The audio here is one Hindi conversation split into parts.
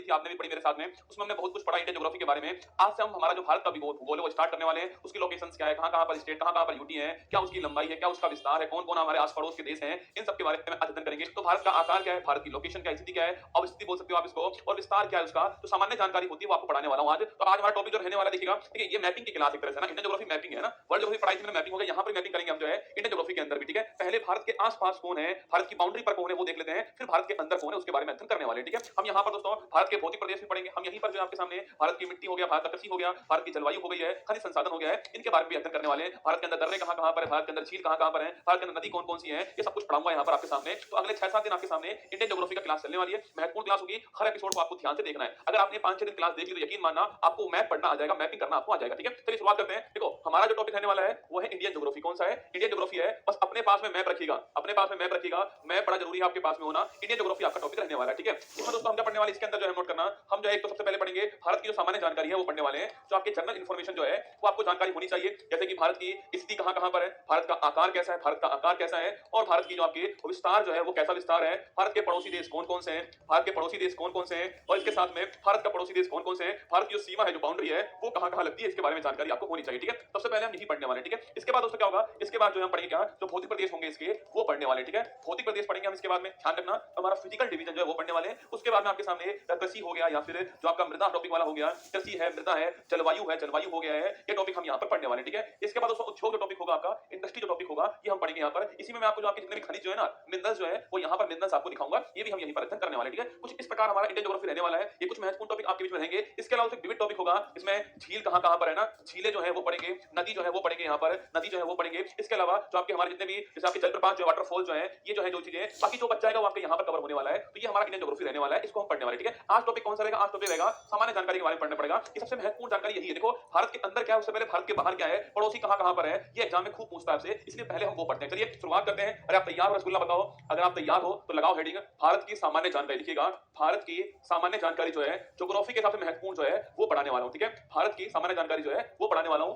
पढ़ी थी, आपने भी पढ़ी मेरे साथ में, उसमें हमने बहुत कुछ पढ़ा इंडियन ज्योग्राफी के बारे में। आज से हम हमारा जो भारत का भूगोल है वो स्टार्ट करने वाले हैं, उसकी लोकेशंस क्या है, कहाँ-कहाँ पर स्टेट, कहाँ-कहाँ पर यूटी है, क्या उसकी लंबाई है, क्या उसका विस्तार है, कौन-कौन हमारे आस-पड़ोस के देश हैं, इन सब के बारे में अध्ययन करेंगे। तो भारत का आकार क्या है, भारत की लोकेशन क्या है, स्थिति क्या है, अवस्थिति बोल सकते हो आप इसको, और विस्तार क्या है उसका, तो सामान्य जानकारी होती है वो आपको पढ़ाने वाला हूँ आज। तो आज हमारा टॉपिक जो रहने वाला है देखिएगा, देखिए ये मैपिंग की क्लास एक तरह से ना, इंडियन ज्योग्राफी मैपिंग है ना, वर्ल्ड ज्योग्राफी पढ़ाई थी मैंने मैपिंग हो गया, यहाँ पर मैपिंग करेंगे हम जो है इंडियन ज्योग्राफी के अंदर भी, ठीक है। पहले भारत के आस-पास कौन है, भारत की बाउंड्री पर कौन है वो देख लेते हैं, फिर भारत के अंदर कौन है उसके बारे में अध्ययन करने वाले हैं, ठीक है। हम यहाँ पर दोस्तों भारत के भौतिक प्रदेश भी पढ़ेंगे, हम यहीं पर जो है आपके सामने भारत की मिट्टी हो गया, भारत का कृषि हो गया, भारत की जलवायु हो गई है, खनिज संसाधन हो गया है, इनके बारे में भी अध्ययन करने वाले हैं। भारत के अंदर दर्रे कहाँ-कहाँ पर है, भारत के अंदर झील कहाँ-कहाँ पर है, भारत के अंदर नदी कौन-कौन सी है, ये सब कुछ पढ़ाऊंगा यहाँ पर आपके सामने। तो अगले 6-7 दिन आपके सामने इंडियन ज्योग्राफी का क्लास चलने वाली है, महत्वपूर्ण क्लास होगी, हर एपिसोड को आपको ध्यान से देखना है। अगर आपने 5-6 दिन क्लास देख ली तो यकीन मानना आपको मैप पढ़ना आ जाएगा, मैपिंग करना आपको आ जाएगा, ठीक है। चलिए शुरुआत करते हैं। देखो हमारा जो टॉपिक रहने वाला है वो है इंडियन ज्योग्राफी। कौन सा है? इंडियन ज्योग्राफी है। बस अपने पास में मैप रखिएगा, अपने पास में मैप रखिएगा, मैप बड़ा जरूरी है आपके पास में होना। इंडियन ज्योग्राफी आपका टॉपिक रहने वाला है, ठीक है। इसमें दोस्तों हम क्या पढ़ने वाले, इसके अंदर जो है नोट करना, हम जो है एक तो सबसे पहले पढ़ेंगे भारत की जो सामान्य जानकारी है वो पढ़ने वाले हैं, जो आपके जनरल इंफॉर्मेशन जो है वो आपको जानकारी होनी चाहिए, जैसे कि भारत की स्थिति कहाँ-कहाँ पर है, भारत का आकार कैसा है, भारत का आकार कैसा है, और भारत की जो आपकी विस्तार जो है वो कैसा विस्तार है, भारत के पड़ोसी देश कौन-कौन से हैं, भारत के पड़ोसी देश कौन-कौन से हैं, और इसके साथ में भारत का पड़ोसी देश कौन-कौन से हैं, भारत की जो सीमा है, जो बाउंड्री है वो कहाँ-कहाँ लगती है, इसके बारे में जानकारी आपको होनी चाहिए, ठीक है। सबसे पहले हम यही पढ़ने वाले हैं, ठीक है। इसके बाद दोस्तों क्या होगा, इसके बाद जो हम पढ़ेंगे क्या, जो भौतिक प्रदेश होंगे इसके वो पढ़ने वाले, ठीक है। भौतिक प्रदेश पढ़ेंगे हम, इसके बाद में ध्यान रखना हमारा फिजिकल डिवीजन जो है वो पढ़ने वाले हैं। उसके बाद में आपके सामने कृषि हो गया, या फिर जो आपका मृदा टॉपिक वाला हो गया, कृषि है, मृदा है, जलवायु हो गया है, ये टॉपिक हम यहाँ पर पढ़ने वाले, ठीक है। इसके बाद दोस्तों उद्योग जो टॉपिक होगा आपका, इंडस्ट्री जो टॉपिक होगा ये हम पढ़ेंगे यहाँ पर। इसी में मैं आपको जो आपके जितने भी खनिज जो है ना, मिनरल्स जो है वो यहाँ पर मिनरल्स आपको दिखाऊंगा, ये भी हम यहीं पर अध्ययन करने वाले, ठीक है। कुछ इस प्रकार हमारा इंडियन ज्योग्राफी रहने वाला है। ये कुछ महत्वपूर्ण टॉपिक आपके बीच में रहेंगे। इसके अलावा एक विविध टॉपिक होगा, इसमें झील कहाँ-कहाँ पर है ना, झीलें जो है वो पढ़ेंगे, नदी जो है वो पढ़ेंगे यहाँ पर, नदी जो है वो पढ़ेंगे। इसके अलावा जो आपके हमारे जितने भी जैसे आपके जलप्रपात जो वाटरफॉल जो है, ये जो है जो चीजें बाकी जो बच जाएगा वो आपके यहाँ पर कवर होने वाला है। तो ये हमारा इंडियन ज्योग्राफी रहने वाला है, इसको हम पढ़ने वाले, ठीक है। आज टॉपिक कौन सा रहेगा, आज टॉपिक रहेगा सामान्य जानकारी के बारे में पढ़ना पड़ेगा। ये सबसे महत्वपूर्ण जानकारी यही है। देखो भारत के अंदर क्या है, उससे पहले भारत के बाहर क्या है, पड़ोसी कहाँ-कहाँ पर है, ये एग्जाम में खूब पूछता है आपसे, इसलिए पहले हम वो पढ़ते हैं। चलिए शुरुआत करते हैं। अरे आप तैयार हो रसगुल्ला बताओ, अगर आप तैयार हो तो लगाओ हेडिंग भारत की सामान्य जानकारी, लिखिएगा भारत की सामान्य जानकारी जो है ज्योग्राफी के हिसाब से महत्वपूर्ण जो है वो पढ़ाने वाला हूं, ठीक है। भारत की सामान्य जानकारी जो है वो पढ़ाने वाला हूं।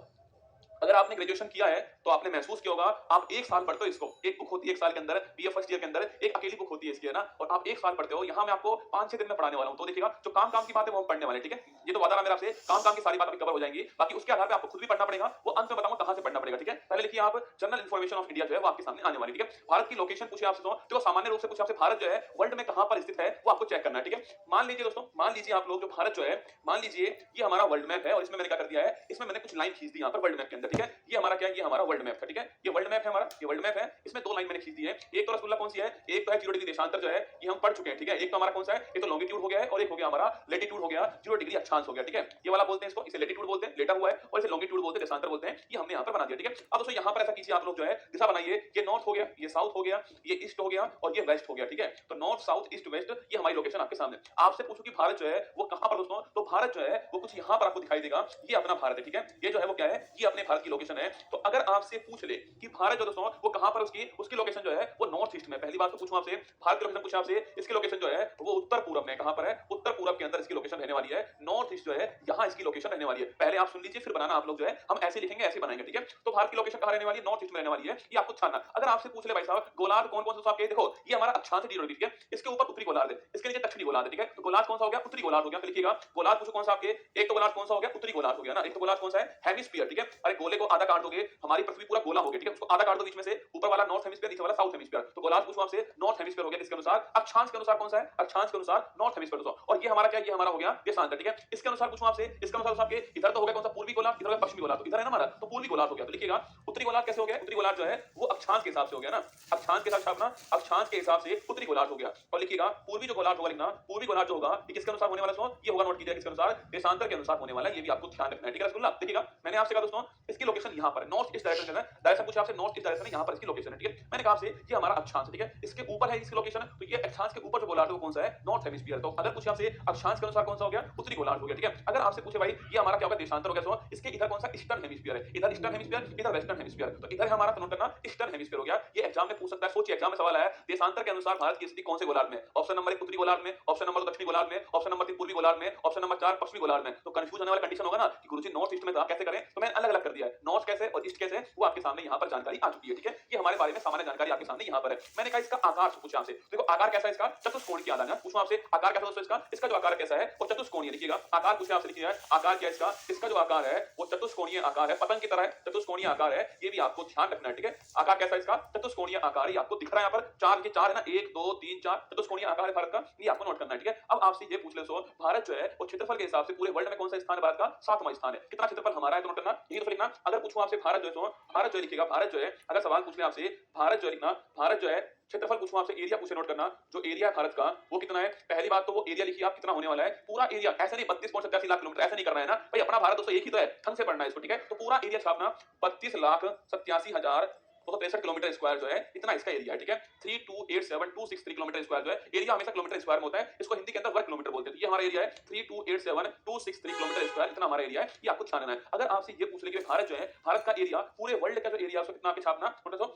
अगर आपने ग्रेजुएशन किया है तो आपने महसूस किया होगा, आप एक साल पढ़ते हो इसको, एक बुक होती है एक साल के अंदर, बीए फर्स्ट ईयर के अंदर एक अकेली बुक होती है इसकी, है ना, और आप एक साल पढ़ते हो। यहाँ मैं आपको 5-6 दिन में पढ़ाने वाला हूँ। तो देखिएगा जो काम की बातें वो हम पढ़ने वाले, ठीक है। ये तो वादा रहा मेरा आपसे, काम की सारी बातें कवर हो जाएंगी, बाकी उसके आधार पर आपको खुद भी पढ़ना पड़ेगा, वो अंत में बताऊंगा कहां से पढ़ना पड़ेगा, ठीक है। पहले लिखिए आप जनरल इन्फॉर्मेशन ऑफ इंडिया जो है वो आपके सामने आने वाली, ठीक है। भारत की लोकेशन पूछे आपसे, तो सामान्य रूप से पूछे आपसे भारत जो है वर्ल्ड में कहां पर स्थित है वो आपको चेक करना है, ठीक है। मान लीजिए दोस्तों, मान लीजिए आप लोग जो भारत जो है, मान लीजिए ये हमारा वर्ल्ड मैप है, और इसमें मैंने क्या कर दिया है, इसमें मैंने कुछ लाइन खींच दी यहाँ पर वर्ल्ड मैप के अंदर, ठीक है। ये हमारा क्या है, ये हमारा वर्ल्ड मैप है, ठीक है। ये वर्ल्ड मैप है हमारा, ये वर्ल्ड मैप है, इसमें 2 लाइन मैंने खींच दी है। एक तो रसगुल्ला कौन सी है, एक तो है 0 डिग्री देशांतर जो है, ये हम पढ़ चुके हैं, ठीक है। एक तो हमारा कौन सा है, एक तो लॉन्गिट्यूड हो गया है, और एक हो गया हमारा लैटिट्यूड हो गया, 0 डिग्री अक्षांश हो गया, ठीक है। ये वाला बोलते हैं इसको, इसे लैटिट्यूड बोलते हैं, लेटा हुआ है, और इसे लॉन्गिट्यूड बोलते हैं, देशांतर बोलते हैं। ये हमने यहाँ पर बना दिया, ठीक है। अब दोस्तों यहाँ पर ऐसा कीजिए आप लोग जो है, दिशा बनाइए, ये नॉर्थ हो गया, ये साउथ हो गया, ये ईस्ट हो गया, और ये वेस्ट हो गया, ठीक है। तो नॉर्थ साउथ ईस्ट वेस्ट ये हमारी लोकेशन आपके सामने। आपसे पूछो कि भारत जो है वो कहां पर दोस्तों, तो भारत जो है वो कुछ यहाँ पर आपको दिखाई देगा, ये अपना भारत है, ठीक है। ये जो है वो क्या है, ये अपने भारत की लोकेशन है। तो अगर आपसे पूछ ले कि भारत जो दोस्तों वो कहां पर, उसकी लोकेशन जो है वो नॉर्थ ईस्ट में, पहली बात तो पूछूं आपसे, भारत की लोकेशन पूछा आपसे, इसकी लोकेशन जो है वो उत्तर पूर्व में, कहां पर है, उत्तर पूर्व के अंदर इसकी लोकेशन रहने वाली है। नॉर्थ ईस्ट जो है यहां इसकी लोकेशन रहने वाली है। पहले आप सुन लीजिए, फिर बनाना आप लोग जो है, हम ऐसे लिखेंगे ऐसे बनाएंगे, ठीक है। तो भारत की लोकेशन कहां रहने वाली है, नॉर्थ ईस्ट में रहने वाली है, ये आपको छानना। अगर आपसे पूछ ले भाई साहब गोलार्ध कौन कौन सा आपके, देखो ये हमारा अक्षांश 0 डिग्री है, इसके ऊपर उत्तरी गोलार्ध है, इसके नीचे दक्षिणी गोलार्ध है, ठीक है। तो गोलार्ध कौन सा हो गया, उत्तरी गोलार्ध हो गया। तो लिखिएगा गोलार्ध पूछो कौन सा आपके, एक तो गोलार्ध कौन सा हो गया, उत्तरी गोलार्ध हो गया ना, एक तो गोलार्ध कौन सा है, हेमिस्फीयर, ठीक है। अरे गोले को आधा काट दोगे, हमारी पृथ्वी पूरा गोला हो गया, ठीक है। उसको आधा काट दो बीच में से, ऊपर वाला नॉर्थ हेमिस्फीयर, नीचे वाला साउथ हेमिस्फीयर। तो गोलार्ध पूछो आपसे, नॉर्थ हेमिस्फीयर हो गया, किसके अनुसार, अक्षांश के अनुसार कौन सा है, अक्षांश के अनुसार नॉर्थ हेमिस्फीयर दोस्तों। और ये हमारा क्या, ये हमारा हो गया देशांतर, ठीक है। इसके अनुसार पूछो आपसे, इसके अनुसार आपके इधर तो हो गया कौन सा, पूर्वी गोलार्ध, इधर पश्चिमी गोलार्ध, तो इधर है ना हमारा, तो पूर्वी गोलार्ध हो गया। तो लिखिएगा उत्तरी गोलार्ध कैसे हो गया, उत्तरी गोलार्ध जो है वो अक्षांश के हिसाब से हो गया ना, अक्षांश के साथ छापना, अक्षांश के हिसाब से उत्तरी गोलार्ध हो गया। और लिखिएगा पूर्वी जो गोलार्ध होगा, लिखना पूर्वी गोलार्ध जो होगा ये किसके अनुसार होने वाला है, ये होगा नोट कीजिए किसके अनुसार, देशांतर के अनुसार होने वाला है। ये भी आपको ध्यान रखना है, ठीक है रसगुल्ला। देखिएगा मैंने आपसे कहा दोस्तों इसकी लोकेशन यहाँ पर नॉर्थ ईस्ट डायरेक्शन है, डायरेक्शन पूछा आपसे नॉर्थ ईस्ट डायरेक्शन है, यहाँ पर इसकी लोकेशन है, ठीक है। मैंने कहा आपसे ये हमारा अक्षांश, ठीक है, इसके ऊपर है इसकी लोकेशन, तो ये अक्षांश के ऊपर जो गोलार्ध है वो कौन सा है, नॉर्थ हेमिस्फीयर। तो अगर पूछे आपसे अक्षांश के अनुसार कौन सा हो गया, उत्तरी गोलार्ध हो गया, ठीक है। अगर आपसे पूछे भाई ये हमारा क्या होगा, देशांतर हो गया, इसके इधर कौन सा ईस्टर्न हेमिस्फीयर है, इधर ईस्टर्न हेमिस्फीयर, इधर वेस्टर्न हेमिस्फीयर, तो इधर हमारा नोट करना ईस्टर्न हेमिस्फीयर हो गया। ये एग्जाम में पूछ सकता है, सोचिए एग्जाम में सवाल आया देशांतर के अनुसार भारत की स्थिति कौन से गोलार्ध में? ऑप्शन नंबर 1 उत्तरी गोलार्ध में, ऑप्शन नंबर 2 दक्षिणी गोलार्ध में, ऑप्शन नंबर 3 पूर्वी गोलार्ध में, ऑप्शन नंबर 4 पश्चिमी गोलार्ध में। तो कंफ्यूज होने वाला कंडीशन होगा ना कि गुरुजी नॉर्थ ईस्ट में तो आप कैसे करें, तो मैंने अलग अलग कर दिया है, नॉर्थ कैसे और ईस्ट कैसे, वो आपके सामने यहाँ पर जानकारी आ चुकी है। ठीक है, ये हमारे बारे में सामान्य जानकारी आपके सामने यहाँ पर है। मैंने कहा इसका आकार पूछा आपसे, देखो आकार कैसा है इसका, चतुष्कोण की आधार पूछूं आपसे, आकार कैसा दोस्तों इसका, इसका जो आकार कैसा है वो चतुष्कोणीय लिखिएगा। आकार पूछे आपसे, लिखिएगा आकार क्या है इसका, इसका जो आकार है वो चतुष्कोणीय आकार है, पतंग की तरह है, चतुष्कोणीय आकार है, ये भी आपको ध्यान रखना है। ठीक है, आकार कैसा है इसका, चतुष्कोणीय आकार, ये आपको दिख रहा है यहाँ पर, चार के चार है ना, 1 2 3 4 चतुष्कोणीय आकार है भारत का, ये आपको नोट करना है। ठीक है, अब आपसे ये पूछ ले सो भारत जो है वो क्षेत्रफल के हिसाब से पूरे वर्ल्ड में कौन सा स्थान है, भारत का 7वां स्थान है। कितना क्षेत्रफल हमारा है तो नोट करना, ये तो लिखना। अगर पूछूं आपसे भारत जो है सो, भारत जो लिखिएगा, भारत जो है अगर सवाल पूछ ले आपसे, भारत जो है लिखना, भारत जो है क्षेत्रफल पूछूं आपसे, एरिया पूछे नोट करना, जो एरिया है भारत का वो कितना है। पहली बात तो वो एरिया लिखिए आप कितना होने वाला है, पूरा एरिया, ऐसे नहीं 32.87 लाख किलोमीटर, ऐसे नहीं करना है ना भाई, अपना भारत दोस्तों एक ही तो है, ढंग से पढ़ना है इसको। ठीक है, तो पूरा एरिया छापना 32,87,263 किलोमीटर स्क्वायर जो है, इतना इसका एरिया है। ठीक है, 3287263 किलोमीटर स्क्वायर जो है, एरिया हमेशा किलोमीटर स्क्वायर में होता है, इसको हिंदी के अंदर वर्ग किलोमीटर बोलते हैं। ये हमारा एरिया है 3287263 किलोमीटर स्क्वायर, इतना हमारा एरिया है, ये आपको ध्यान रखना है। अगर आपसे ये पूछ ले कि भारत जो है, भारत का एरिया पूरे वर्ल्ड का जो एरिया है उसको कितना आपके छापना,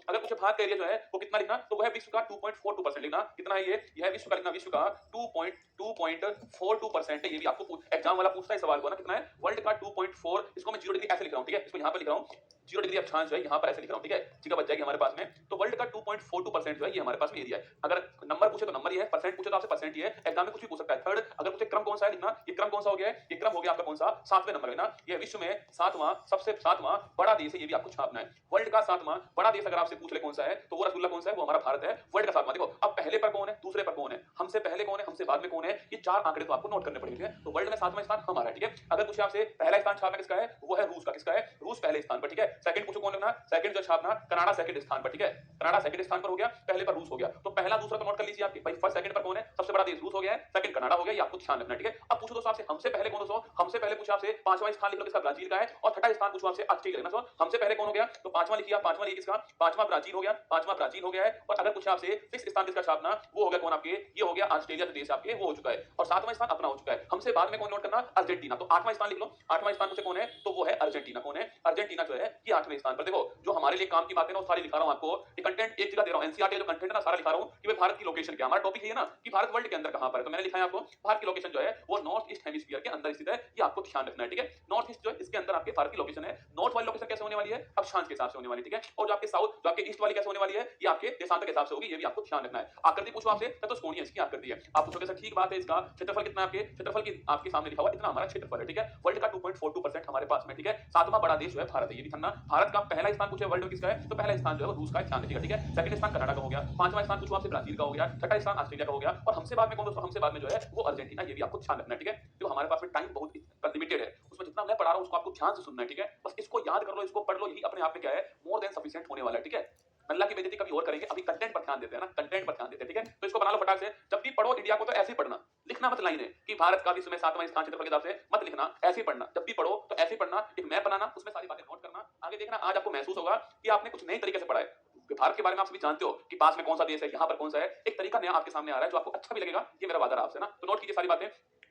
अगर पूछे भारत का एरिया जो है वो कितना लिखना, तो वह विश्व का 2.42% लिखना। कितना है ये, यह विश्व का लिखना, विश्व का 2.42% है। ये भी आपको एग्जाम वाला पूछता है सवाल को ना, कितना है वर्ल्ड का 2.4, इसको मैं 0 डिग्री ऐसे लिख रहा हूं। ठीक है, इसको यहां पर लिख रहा हूं 0 डिग्री अक्षांश है, यहाँ पर ऐसे लिख रहा हूँ। ठीक है, जगह बच जाएगी हमारे पास में, तो वर्ल्ड का 2.42% जो है ये हमारे पास में एरिया है। अगर नंबर पूछे तो नंबर ये है, परसेंट पूछे तो आपसे परसेंट ही है, एग्जाम में कुछ भी पूछ सकता है। थर्ड अगर पूछे क्रम कौन सा है लिखना, ये क्रम कौन सा हो गया है, ये क्रम हो गया आपका कौन सा, 7वें नंबर है ना, ये विश्व में 7वां सबसे 7वां बड़ा देश है, ये भी आपको छापना है। वर्ल्ड का 7वां बड़ा देश अगर आपसे पूछ ले कौन सा है, तो वो रसगुल्ला कौन सा है, वो हमारा भारत है, वर्ल्ड का 7वां। देखो अब पहले पर कौन है, दूसरे पर कौन है, हमसे पहले कौन है, हमसे बाद में कौन है, ये चार आंकड़े तो आपको नोट करने पड़ेंगे। तो वर्ल्ड में 7वां स्थान हमारा है। ठीक है, अगर पूछे आपसे पहला स्थान छापना किसका है, वो है रूस का, किसका है, रूस पहले स्थान पर। ठीक है, सेकंड पूछो कौन लिखना, सेकंड जो छापना कनाडा सेकंड स्थान पर। ठीक है, कनाडा सेकंड स्थान पर हो गया, पहले पर रूस हो गया, तो पहला दूसरा तो नोट कर लीजिए आपके भाई, फर्स्ट सेकंड पर कौन है, सबसे बड़ा देश रूस हो गया है, सेकंड कनाडा हो गया, ये आपको ध्यान रखना है। ठीक है, अब पूछो दोस्तों आपसे हमसे पहले कौन हो, हमसे पहले पूछा आपसे 5वां स्थान लिख लो किसका, ब्राजील का है, और छठा स्थान पूछो आपसे ऑस्ट्रेलिया का। हमसे पहले कौन हो गया, तो 5वां लिखिए, 5वां लिखिए किसका, 5वां ब्राजील हो गया, 5वां ब्राजील हो गया है। और अगर पूछा आपसे 6th स्थान किसका छापना, वो हो गया कौन आपके, ये हो गया ऑस्ट्रेलिया जो देश आपके वो हो चुका है, और 7वां स्थान अपना हो चुका है। हमसे बाद में कौन नोट करना, अर्जेंटीना, तो 8वां स्थान लिख लो, 8वां स्थान पूछे कौन है, तो वो है अर्जेंटीना। कौन है, अर्जेंटीना जो है ये 8वें स्थान पर। देखो जो हमारे लिए काम की बातें ना वो सारी लिखा रहा हूं आपको, ये कंटेंट एक जगह दे रहा हूं, एनसीईआरटी जो कंटेंट है ना सारा लिखा रहा हूं कि भाई भारत की लोकेशन क्या, हमारा टॉपिक है ना कि भारत वर्ल्ड के अंदर कहां पर है, तो मैंने लिखा है आपको भारत की लोकेशन जो है वो नॉर्थ ईस्ट हेमिस्फीयर के अंदर स्थित है, ये आपको ध्यान रखना है। ठीक है, नॉर्थ ईस्ट जो है इसके अंदर आपके भारत की लोकेशन है। नॉर्थ वाली लोकेशन कैसे होने वाली है, अक्षांश के हिसाब से होने वाली। ठीक है, और जो आपके साउथ जो आपके ईस्ट वाली कैसे होने वाली है, ये आपके देशांतर के हिसाब से होगी, ये भी आपको ध्यान रखना है। आकृति पूछो आपसे तो सोनिया इसकी आकृति है, आप पूछोगे सर ठीक बात है, इसका क्षेत्रफल कितना है, आपके क्षेत्रफल की आपके सामने लिखा हुआ इतना हमारा क्षेत्रफल है। ठीक है, वर्ल्ड का 2.42% हमारे पास में। ठीक है, 7वां बड़ा देश जो है भारत है, ये भी ध्यान। भारत का पहला स्थान पूछे वर्ल्ड में किसका है, तो पहला स्थान जो है वो रूस का है, ध्यान रखिएगा। ठीक है, सेकंड स्थान कनाडा का हो गया, 5वां स्थान पूछो आपसे ब्राजील का हो गया, छठा स्थान ऑस्ट्रेलिया का हो गया, और हमसे बाद में कौन दोस्तों, हमसे बाद में जो है वो अर्जेंटीना, ये भी आपको ध्यान रखना है। ठीक है, जो हमारे पास में टाइम बहुत लिमिटेड है, उसमें जितना मैं पढ़ा रहा हूं उसको आपको ध्यान से सुनना है। ठीक है, बस इसको याद कर लो, इसको पढ़ लो, यही अपने आप में क्या है मोर देन सफिशिएंट होने वाला है। ठीक है, अल्लाह की बेइज्जती कभी और करेंगे, अभी कंटेंट पर ध्यान देते हैं ना, कंटेंट पर ध्यान देते हैं। ठीक है, तो इसको बना लो फटाक से, जब भी पढ़ो इंडिया को तो ऐसे ही पढ़ना, लिखना मत लाइन है कि भारत का विश्व में 7वां स्थान क्षेत्रफल के हिसाब से मत लिखना, ऐसे ही पढ़ना, जब भी पढ़ो तो ऐसे ही पढ़ना, एक मैप बनाना, उसमें सारी बातें नोट करना। आगे देखना आज आपको महसूस होगा कि आपने कुछ नए तरीके से पढ़ा है, भारत के बारे में आप सभी जानते हो कि पास में कौन सा देश है, यहाँ पर कौन सा है, एक तरीका नया आपके सामने आ रहा है जो आपको अच्छा भी लगेगा, ये मेरा वादा आपसे ना। तो नोट कीजिए सारी बातें,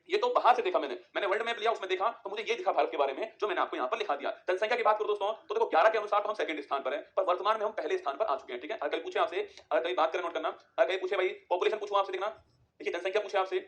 ये तो बाहर से देखा मैंने वर्ल्ड मैप लिया, उसमें देखा तो मुझे ये दिखा भारत के बारे में जो मैंने आपको यहाँ पर लिखा दिया। जनसंख्या की बात करो दोस्तों तो देखो 11 के अनुसार तो हम सेकंड स्थान पर है, पर वर्तमान में हम पहले स्थान पर आ चुके हैं। ठीक है, अगर कहीं पूछे आपसे, अगर कहीं बात करें नोट करना, अगर कहीं पूछे भाई पॉपुलेशन पूछूं आपसे, देखना देखिए जनसंख्या पूछे आपसे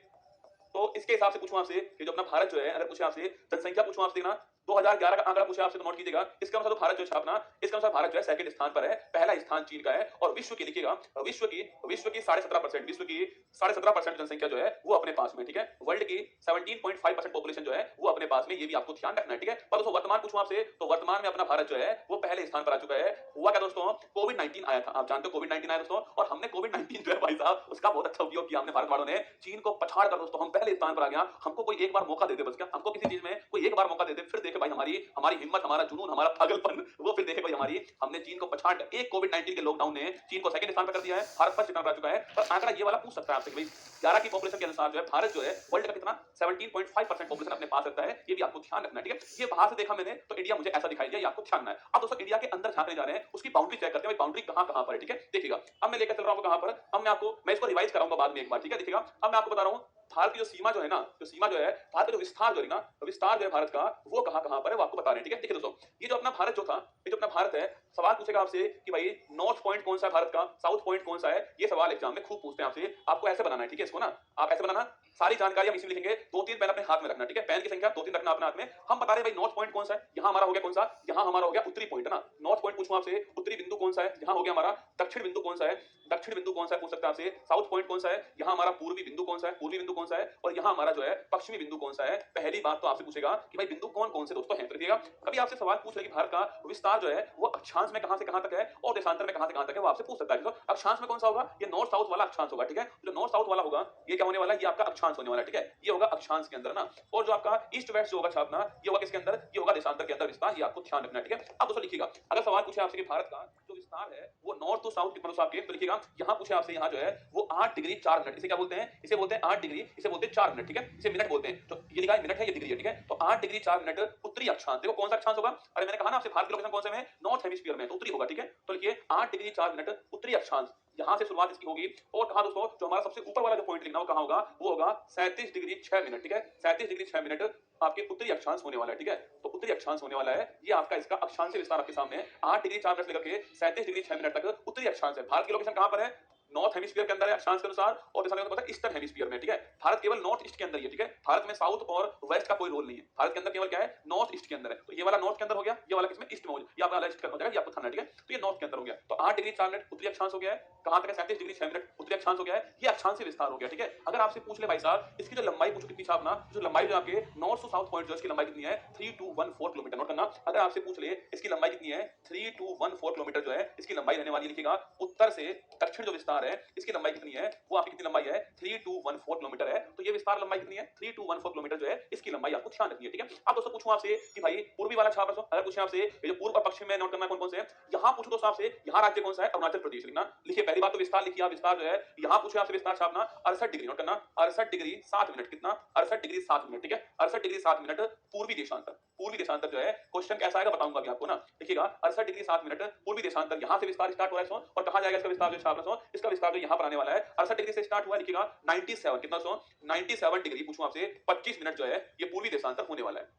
तो इसके हिसाब से पूछूं आपसे कि जो अपना भारत जो है, अगर पूछे आपसे जनसंख्या पूछूं आपसे, देखना 2011 का आंकड़ा पूछा आपसे तो नोट कीजिएगा, इसके अनुसार तो भारत जो छापना, इसके अनुसार भारत जो है सेकंड स्थान पर है, पहला स्थान चीन का है, और विश्व की लिखिएगा, विश्व की 17.5%, विश्व की 17.5% जनसंख्या जो है वो अपने पास में। ठीक है, वर्ल्ड की 17.5% पॉपुलेशन जो है वो अपने पास में, ये भी आपको ध्यान रखना है। ठीक है, पर दोस्तों वर्तमान पूछूं आपसे तो वर्तमान में अपना भारत जो है वो पहले स्थान पर आ चुका है। हुआ क्या दोस्तों, कोविड-19 आया था, आप जानते हो कोविड-19 आया दोस्तों, और हमने कोविड-19 जो है भाई साहब उसका बहुत अच्छा उपयोग किया हमने भारत वालों ने, चीन को पछाड़ कर दोस्तों हम पहले स्थान पर आ गया। हमको कोई एक बार मौका दे दे, बस क्या हमको किसी चीज में कोई एक बार मौका दे दे, फिर देखे भाई हमारी हिम्मत, हमारा जुनून, हमारा पागलपन, वो फिर देखे भाई हमारी, हमने चीन को पछाड़ कर एक कोविड-19 के लॉकडाउन ने चीन को सेकंड स्थान पर कर दिया है, भारत फर्स्ट स्थान पर आ चुका है। पर आंकड़ा ये वाला पूछ सकता है आपसे कि भाई 11 की पॉपुलेशन के अनुसार जो है भारत जो है वर्ल्ड का कितना 17.5% पॉपुलेशन अपने पास रखता है, ये भी आपको ध्यान रखना है। ठीक है, ये बाहर से देखा मैंने तो इंडिया मुझे ऐसा दिखाई दिया, ये आपको ध्यान रखना है। अब दोस्तों इंडिया के अंदर झांकने जा रहे हैं, उसकी बाउंड्री चेक करते हैं, बाउंड्री कहां पर है। ठीक है, देखिएगा अब मैं लेकर चल रहा हूं कहां पर, अब मैं इसको रिवाइज कराऊंगा बाद में एक बार। ठीक है, देखिएगा अब मैं आपको बता रहा हूं भारत की जो सीमा जो है ना, जो सीमा जो है, भारत का जो विस्तार जो है ना, विस्तार जो है भारत का, वो कहाँ-कहाँ पर है, वो आपको बता रहे हैं, ठीक है? देखिए दोस्तों, ये जो अपना भारत जो था, ये जो अपना भारत है, सवाल पूछेगा आपसे कि भाई नॉर्थ पॉइंट कौन सा है भारत का, साउथ पॉइंट कौन सा है? ये सवाल एग्जाम में खूब पूछते हैं आपसे। आपको ऐसे बनाना है, ठीक है? इसको ना, आप ऐसे बनाना, सारी जानकारी हम इसी में लिखेंगे, 2-3 पेन अपने हाथ में रखना, ठीक है? पेन की संख्या 2-3 रखना अपने हाथ में। हम बता रहे हैं भाई नॉर्थ पॉइंट कौन सा है? यहाँ हमारा हो गया कौन सा? यहाँ हमारा हो गया उत्तरी पॉइंट है ना? नॉर्थ पॉइंट पूछूँ आपसे, उत्तरी बिंदु कौन सा है? यहाँ हो गया हमारा। दक्षिण बिंदु कौन सा है? दक्षिण बिंदु कौन सा है पूछ सकते हैं आपसे। साउथ पॉइंट कौन सा है? यहाँ हमारा पूर्वी बिंदु कौन सा है? पूर्वी बिंदु कौन सा है? और यहाँ हमारा जो है पश्चिमी बिंदु कौन सा है? पहली बात तो आपसे पूछेगा कि भाई बिंदु कौन-कौन से दोस्तों हैं? तो देखिएगा, कभी आपसे सवाल पूछ ले कि भारत का विस्तार जो है वो अक्षांश में कहाँ से कहाँ तक है और देशांतर में कहाँ से कहाँ तक है, वो आपसे पूछ सकता है। तो अक्षांश में कौन सा होगा? ये नॉर्थ साउथ वाला अक्षांश होगा, ठीक है? जो नॉर्थ साउथ वाला होगा, ये क्या होने वाला है? ये आपका अक्षांश होने वाला है, ठीक है? ये होगा अक्षांश के अंदर ना। और जो आपका ईस्ट वेस्ट जो होगा छापना, ये होगा किसके अंदर? ये होगा देशांतर के अंदर विस्तार। ये आपको ध्यान रखना है, ठीक है? अब दोस्तों लिखिएगा, अगर सवाल पूछे आपसे कि भारत का जो विस्तार है वो नॉर्थ टू साउथ कितना दोस्तों आपके, तो लिखिएगा, यहाँ पूछे आपसे, यहाँ जो है वो 8 डिग्री 4 मिनट, इसे क्या बोलते हैं? इसे बोलते हैं 8 डिग्री, इसे बोलते हैं 4 मिनट, ठीक है? इसे मिनट बोलते हैं। तो ये लिखा है मिनट है, ये डिग्री है, ठीक है? तो 8 डिग्री 4 मिनट उत्तरी अक्षांश। देखो कौन सा अक्षांश होगा? अरे मैंने कहा ना आपसे, भारत की लोकेशन कौन से में है? नॉर्थ हेमिस्फीयर में, तो उत्तरी होगा, ठीक है? तो लिखिए 8 डिग्री 4 मिनट उत्तरी अक्षांश, यहाँ से शुरुआत इसकी होगी। और कहा दोस्तों, जो हमारा सबसे ऊपर वाला जो पॉइंट लिखना, वो कहाँ होगा? वो होगा 37 डिग्री 6 मिनट, ठीक है? 37 डिग्री 6 मिनट आपके उत्तरी अक्षांश होने वाला है, ठीक है? तो उत्तरी अक्षांश होने वाला है, ये आपका इसका अक्षांश विस्तार आपके सामने है। 8 डिग्री 4 मिनट से लेकर के 37 डिग्री 6 मिनट तक उत्तरी अक्षांश है। भारत की लोकेशन कहाँ पर है? नॉर्थ हेमिस्फीयर के अंदर है अक्षांश के अनुसार, और जैसा मैंने बताया ईस्टर्न हेमिस्फीयर में, ठीक है? भारत केवल नॉर्थ ईस्ट के अंदर ही है, ठीक है? भारत में साउथ और वेस्ट का कोई रोल नहीं है। भारत के अंदर केवल क्या है? नॉर्थ ईस्ट के अंदर है। तो ये वाला नॉर्थ के अंदर हो गया, ये वाला किसमें? ईस्ट में हो गया। ये आपका ईस्ट का हो जाएगा, ये आपको ध्यान है, ठीक है? तो ये नॉर्थ के अंदर हो गया। तो 8 डिग्री 4 मिनट उत्तरी अक्षांश हो गया है। कहां तक है? 37 डिग्री 6 मिनट उत्तरी अक्षांश हो गया है। ये अक्षांश विस्तार हो गया, ठीक है? अगर आपसे पूछ ले भाई साहब, इसकी जो लंबाई पूछो कितनी छापना, जो लंबाई जो आपके नॉर्थ टू साउथ पॉइंट जो इसकी लंबाई कितनी है? 3214 किलोमीटर। नोट करना, अगर आपसे पूछ ले इसकी लंबाई कितनी है? 3214 किलोमीटर जो है इसकी लंबाई रहने वाली है। लिखिएगा, उत्तर से दक्षिण जो विस्तार है इसकी लंबाई कितनी है? वो आपकी कितनी लंबाई है? 3214 किलोमीटर है। तो ये विस्तार लंबाई कितनी है? 3214 किलोमीटर जो है इसकी लंबाई आपको ध्यान रखनी है, ठीक है? अब दोस्तों पूछूं आपसे कि भाई पूर्वी वाला छाप रखो। अगर पूछे आपसे ये जो पूर्व और पश्चिम में, नोट करना कौन कौन से हैं। यहाँ पूछो दोस्तों आपसे, यहाँ राज्य कौन सा है? अरुणाचल प्रदेश। लिखना, लिखिए पहली बात तो विस्तार लिखिए, विस्तार जो है यहाँ पूछे आपसे विस्तार छापना 68 डिग्री। नोट करना, 68 डिग्री 7 मिनट। कितना? 68 डिग्री 7 मिनट, ठीक है? 68 डिग्री 7 मिनट पूर्वी देशांतर। पूर्वी देशांतर जो है क्वेश्चन कैसा आएगा बताऊंगा अभी आपको ना। देखिएगा, 68 डिग्री 7 मिनट पूर्वी देशांतर, यहाँ से विस्तार स्टार्ट हो रहा है और कहाँ जाएगा इसका विस्तार? जो छाप रहा है इसका विस्तार जो यहाँ पर आने वाला है 68 डिग्री से स्टार्ट हुआ है। लिखिएगा 97, कितना 97 डिग्री पूछूं आपसे 25 मिनट जो है ये पूर्वी देशांतर होने वाला है।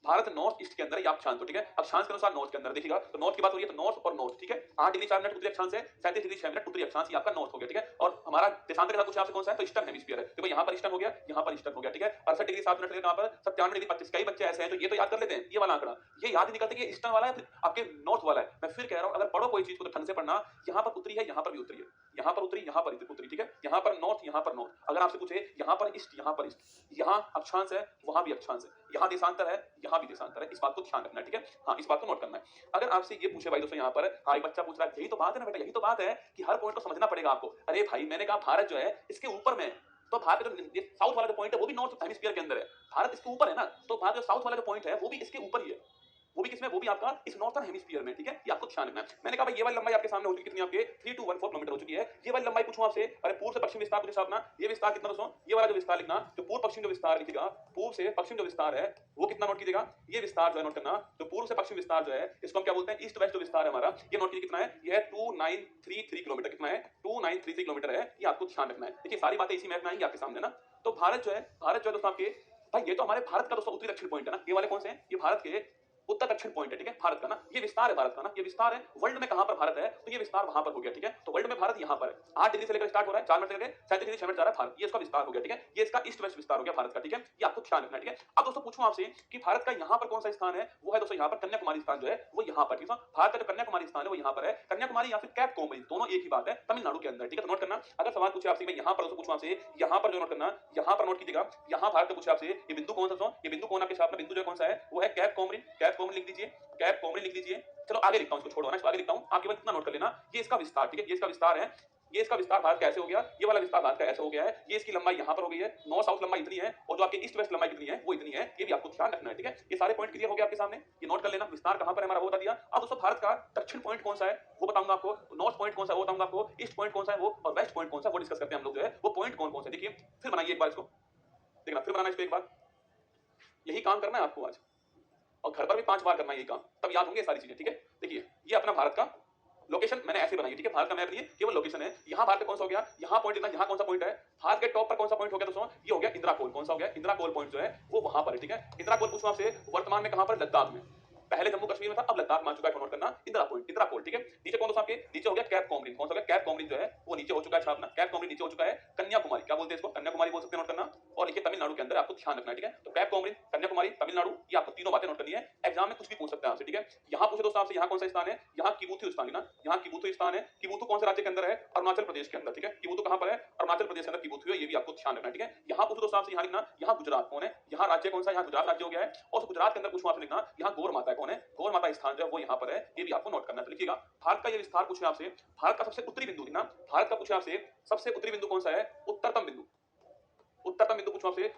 भारत नॉर्थ ईस्ट के अंदर या अक्षांश, तो ठीक है? अक्षांश के अनुसार नॉर्थ के अंदर देखिएगा, तो नॉर्थ की बात हो रही है तो नॉर्थ और नॉर्थ, ठीक है? 8 डिग्री 4 मिनट उत्तरी अक्षांश है, 37 डिग्री 6 मिनट उत्तरी अक्षांश, ये आपका नॉर्थ हो गया, ठीक है? और हमारा देशांतर का कुछ आपसे कौन सा है? तो ईस्टर्न हेमिस्फीयर है। देखो यहाँ पर ईस्टर्न हो गया, यहाँ पर ईस्टर्न हो गया, ठीक है? 68 डिग्री 7 मिनट कहां पर? 97 डिग्री 25। कई बच्चे ऐसे हैं जो ये तो याद कर लेते हैं, ये वाला आंकड़ा ये याद नहीं करते कि ईस्टर्न वाला है फिर आपके नॉर्थ वाला है। मैं फिर कह रहा हूं, अगर पढ़ो कोई चीज को तो ढंग से पढ़ना। यहाँ पर उत्तरी है, यहाँ पर भी उत्तरी है, यहाँ पर उत्तरी, यहाँ पर उत्तरी, ठीक है? यहाँ पर नॉर्थ, यहाँ पर नॉर्थ। अगर आपसे पूछे यहाँ पर ईस्ट, यहाँ पर ईस्ट, यहाँ अक्षांश है, वहां भी अक्षांश है, यहाँ देशांतर है, यहाँ भी देशांतर है। इस बात को ध्यान रखना है, ठीक है? हाँ, इस बात को नोट करना है। अगर आपसे ये पूछे भाई दोस्तों, यहाँ पर हाँ एक बच्चा पूछ रहा है, यही तो बात है ना बेटा, यही तो बात है कि हर पॉइंट को समझना पड़ेगा आपको। अरे भाई मैंने कहा भारत जो है इसके ऊपर में, तो भारत जो साउथ वाला जो पॉइंट है वो भी नॉर्थ हेमिस्फीयर के अंदर है। भारत इसके ऊपर है ना, तो भारत जो साउथ वाला जो पॉइंट है वो भी इसके ऊपर ही है। वो भी किसमें? वो भी आपका इस नॉर्थर्न हेमिस्फीयर में, ठीक है? ये आपको ध्यान रखना है। मैंने कहा भाई ये वाली लंबाई आपके सामने हो चुकी, कितनी आपके 3214 किलोमीटर हो चुकी है। ये वाली लंबाई पूछूं आपसे, अरे पूर्व से पश्चिम विस्तार पूछे छापना, ये विस्तार कितना दोस्तों? ये वाला जो विस्तार लिखना, जो पूर्व पश्चिम जो विस्तार लिखिएगा, पूर्व से पश्चिम जो विस्तार है वो कितना नोट कीजिएगा? ये विस्तार जो है नोट करना, जो पूर्व से पश्चिम विस्तार जो है इसको हम क्या बोलते हैं? ईस्ट वेस्ट जो विस्तार है हमारा, ये नोट कीजिए कितना है? ये है 2933 किलोमीटर। कितना है? 2933 किलोमीटर है। ये आपको ध्यान रखना है। देखिए सारी बातें इसी मैप में आएंगी आपके सामने ना। तो भारत जो है दोस्तों आपके, भाई ये तो हमारे भारत का दोस्तों उत्तरी दक्षिण पॉइंट है ना। ये वाले कौन से हैं? ये भारत के उत्तर दक्षिण पॉइंट है, ठीक है? भारत का ना ये विस्तार है, भारत का ना ये विस्तार है। वर्ल्ड में कहां पर भारत है? तो ये विस्तार वहां पर हो गया, ठीक है? तो वर्ल्ड में भारत यहां पर है। 8 डिग्री से लेकर स्टार्ट हो रहा है, 4 मिनट से लेकर 37 डिग्री 6 मिनट जा रहा है भारत, ये इसका विस्तार हो गया, ठीक है? ये इसका ईस्ट वेस्ट विस्तार हो गया भारत का, ठीक है? ये आपको ध्यान रखना है, ठीक है? अब दोस्तों पूछूं आपसे कि भारत का यहां पर कौन सा स्थान है? वो है दोस्तों यहां पर कन्याकुमारी स्थान जो है वो यहां पर, ठीक है? भारत का जो कन्याकुमारी स्थान है वो यहां पर है। कन्याकुमारी या फिर कैप कोमरी, दोनों एक ही बात है, तमिलनाडु के अंदर, ठीक है? तो नोट करना, अगर सवाल पूछे आपसे मैं यहां पर दोस्तों पूछूं आपसे, यहां पर जो नोट करना, यहां पर नोट कीजिएगा, यहां भारत का पूछे आपसे ये बिंदु कौन सा दोस्तों? ये बिंदु कौन आपके सामने बिंदु जो कौन सा है? वो है कैप कोमरी। कैप कोमरी लिख दीजिए, कैप कोमरी लिख दीजिए। चलो आगे लिखता हूं, इसको छोड़ो ना, इसको आगे लिखता हूं, आप केवल इतना नोट कर लेना, ये इसका विस्तार, ठीक है? ये इसका विस्तार है, ये इसका विस्तार भारत का ऐसे हो गया, ये वाला विस्तार भारत का ऐसे हो गया है, ये इसकी लंबाई यहां पर हो गई है, नॉर्थ साउथ लंबाई इतनी है, और जो आपके ईस्ट वेस्ट लंबाई कितनी है वो इतनी है। ये भी आपको ध्यान रखना है, ठीक है? ये सारे पॉइंट क्लियर हो गए आपके सामने, ये नोट कर लेना। विस्तार कहां पर है हमारा वो बता दिया। अब दोस्तों भारत का दक्षिण पॉइंट कौन सा है वो बताऊंगा आपको, नॉर्थ पॉइंट कौन सा है वो बताऊंगा आपको, ईस्ट पॉइंट कौन सा है वो, और वेस्ट पॉइंट कौन सा है वो डिस्कस करते हैं हम लोग जो है, वो पॉइंट कौन कौन से। देखिए फिर बनाइए एक बार इसको, देखना फिर बनाना इसको एक बार, यही काम करना है आपको आज, और घर पर भी 5 बार करना है यही काम, तब याद होंगे सारी चीजें, ठीक है? देखिए ये अपना भारत का लोकेशन मैंने ऐसे बनाई है, ठीक है, भारत का मैप नहीं है, केवल लोकेशन है। यहाँ भारत पे कौन सा हो गया, यहाँ पॉइंट इतना, यहाँ कौन सा पॉइंट है, भारत के टॉप पर कौन सा पॉइंट हो गया दोस्तों, ये हो गया इंदिरा कोल। कौन सा हो गया, इंदिरा कोल पॉइंट जो है वो वहां पर है, ठीक है। इंदिरा कोल पूछूं आपसे, वर्तमान में कहां पर, लद्दाख में। पहले जम्मू कश्मीर में था, अब लद्दाख में आ चुका है, नोट करना, इंदिरा पॉइंट, इंदिरा कोल, ठीक है। नीचे कौन दोस्तों आपके, नीचे हो गया कैप कॉमरिन। कौन सा हो गया, कैप कॉमरिन जो है वो नीचे हो चुका है छापना, कैप कॉमरिन नीचे हो चुका है। कन्याकुमारी, क्या बोलते हैं इसको, कन्याकुमारी बोल सकते हैं, नोट करना। और लिखिए तमिलनाडु के अंदर, आपको ध्यान रखना है, ठीक है। तो कैप कॉमरिन, कन्याकुमारी, तमिलनाडु, ये आपको तीनों बातें नोट करनी है। एग्जाम में कुछ भी पूछ सकते हैं आपसे, ठीक है। यहाँ पूछे दोस्तों आपसे, यहाँ कौन सा स्थान है, यहाँ किबुथु स्थान है ना, यहाँ किबुथु स्थान है। किबुथु कौन से राज्य के अंदर है, अरुणाचल प्रदेश के अंदर, ठीक है। किबुथु कहां पर है, अरुणाचल प्रदेश के अंदर किबुथु है, ये भी आपको ध्यान रखना है, ठीक है। यहाँ पूछो दोस्तों आपसे, यहाँ लिखना, यहाँ गुजरात कौन है, यहाँ राज्य कौन सा, यहाँ गुजरात राज्य हो गया है। और गुजरात के अंदर पूछूं आपसे लिखना, यहाँ गौर माता कौन है, गौर माता स्थान जो है वो यहाँ पर है, ये भी आपको नोट करना है। तो लिखिएगा, भारत का ये विस्तार पूछे आपसे, भारत का सबसे उत्तरी बिंदु लिखना, भारत का पूछे आपसे सबसे उत्तरी बिंदु कौन सा है, उत्तरतम बिंदु, उत्तरतम बिंदु पूछो आपसे,